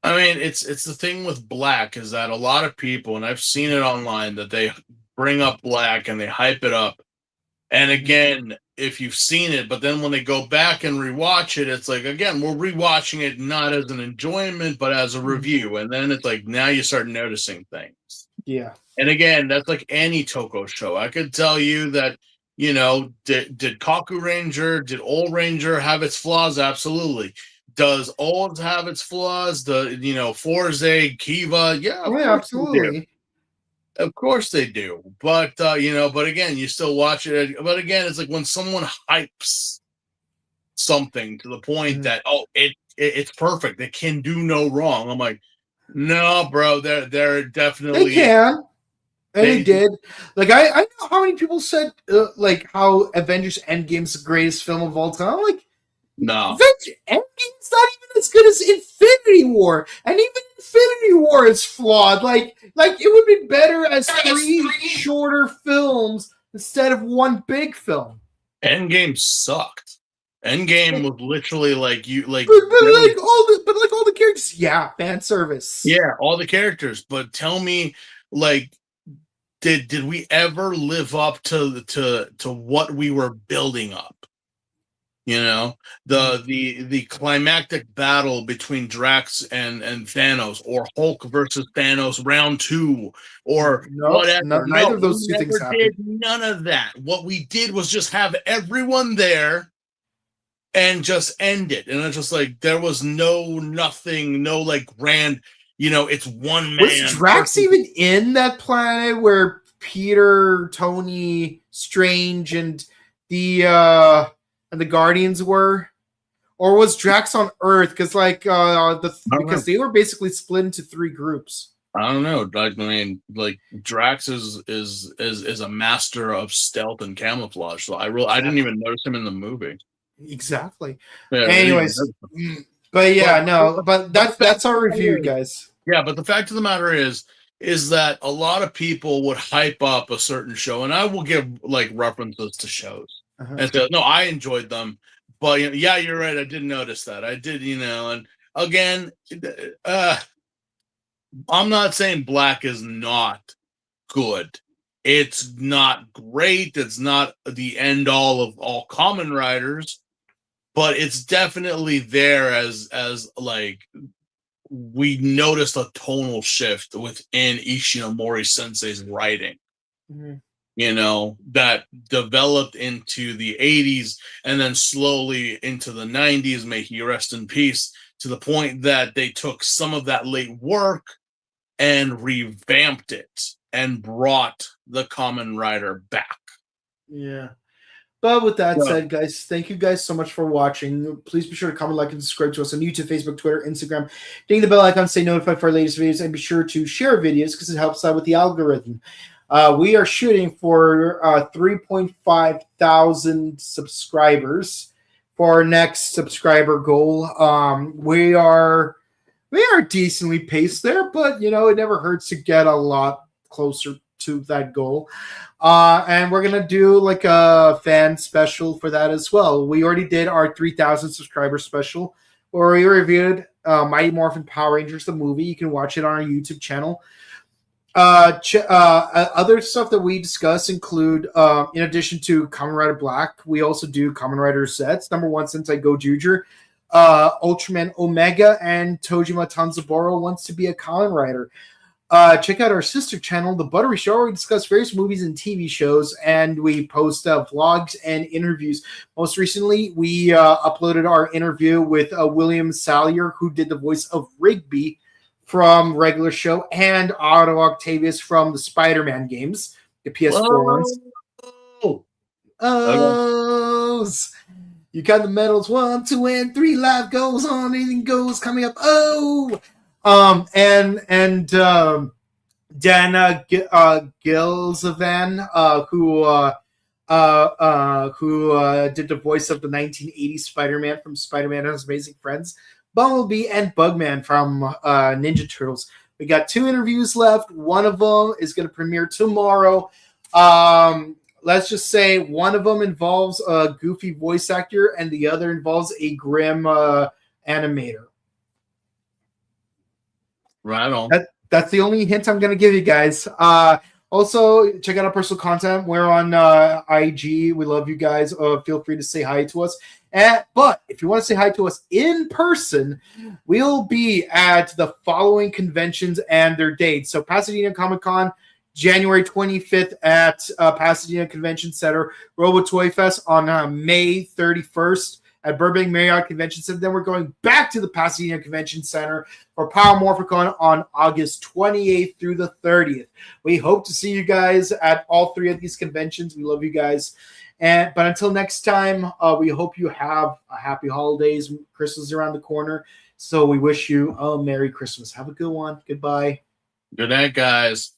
I mean, it's the thing with Black is that a lot of people, and I've seen it online, that they bring up Black and they hype it up. And again, if you've seen it, but then when they go back and rewatch it, it's like, again, we're rewatching it not as an enjoyment, but as a review. And then it's like, now you start noticing things. Yeah. And again, that's like any Toko show. I could tell you that, did Kaku Ranger, did Old Ranger have its flaws? Absolutely. Does Old have its flaws? Forze, Kiva, yeah, absolutely. Of course they do. But but again, you still watch it. But again, it's like when someone hypes something to the point that it's perfect, it can do no wrong. I'm like, no, bro, they're definitely they can. And they did. Like I know how many people said like how Avengers Endgame is the greatest film of all time. I'm like, no, Avengers Endgame's not even as good as Infinity War, and even Infinity War is flawed. Like it would be better as three shorter films instead of one big film. Endgame sucked. Endgame was literally like but all the characters, yeah, fan service. Yeah, all the characters. But tell me, like, did we ever live up to what we were building up? The climactic battle between Drax and Thanos, or Hulk versus Thanos round 2, or whatever. Neither of those two things happened. None of that. What we did was just have everyone there and just end it. And it's just like there was nothing, no like grand, it's one man. Was Drax even in that planet where Peter, Tony, Strange, and the Guardians were, or was Drax on Earth? Because because they were basically split into 3 groups. I don't know. I mean, like Drax is a master of stealth and camouflage. So I didn't even notice him in the movie. Exactly. Yeah, anyways, but that's our review, guys. Yeah, but the fact of the matter is is that a lot of people would hype up a certain show, and I will give like references to shows and say, no, I enjoyed them, but yeah, you're right, I did notice that, I did, and again, I'm not saying Black is not good. It's not great. It's not the end all of all Kamen Riders, but it's definitely there as like we noticed a tonal shift within Ishinomori Sensei's writing. That developed into the 80s and then slowly into the 90s, may he rest in peace, to the point that they took some of that late work and revamped it and brought the Kamen Rider back. Yeah. But with that said, guys, thank you guys so much for watching. Please be sure to comment, like, and subscribe to us on YouTube, Facebook, Twitter, Instagram. Ding the bell icon, stay notified for our latest videos, and be sure to share videos because it helps out with the algorithm. We are shooting for 3.5 thousand subscribers for our next subscriber goal. We are decently paced there, but it never hurts to get a lot closer to that goal. And we're gonna do like a fan special for that as well. We already did our 3,000 subscriber special where we reviewed Mighty Morphin Power Rangers the movie. You can watch it on our YouTube channel. Other stuff that we discuss include, in addition to Kamen Rider Black, we also do Kamen Rider sets. Number 1 Sentai Gojuger, Ultraman Omega, and Tojima Tanzaburo wants to be a Kamen Rider. Check out our sister channel, The Buttery Show, where we discuss various movies and TV shows, and we post vlogs and interviews. Most recently, we uploaded our interview with William Salyer, who did the voice of Rigby from regular show, and Otto Octavius from the Spider-Man games, the PS4 ones. You got the medals 1, 2, and 3. Life goes on, anything goes. Coming up. And Dan Gilzavan, who did the voice of the 1980s Spider-Man from Spider-Man and His Amazing Friends, Bumblebee, and Bugman from Ninja Turtles. We got 2 interviews left. One of them is going to premiere tomorrow. Let's just say one of them involves a goofy voice actor and the other involves a grim animator. Right on. That's the only hint I'm going to give you guys. Also, check out our personal content. We're on IG. We love you guys. Feel free to say hi to us. But if you want to say hi to us in person, we'll be at the following conventions and their dates. So Pasadena Comic-Con, January 25th at Pasadena Convention Center. Robo Toy Fest on May 31st at Burbank Marriott Convention Center. Then we're going back to the Pasadena Convention Center for Power Morphicon on August 28th through the 30th. We hope to see you guys at all 3 of these conventions. We love you guys. But until next time, we hope you have a happy holidays. Christmas is around the corner. So we wish you a Merry Christmas. Have a good one. Goodbye. Good night, guys.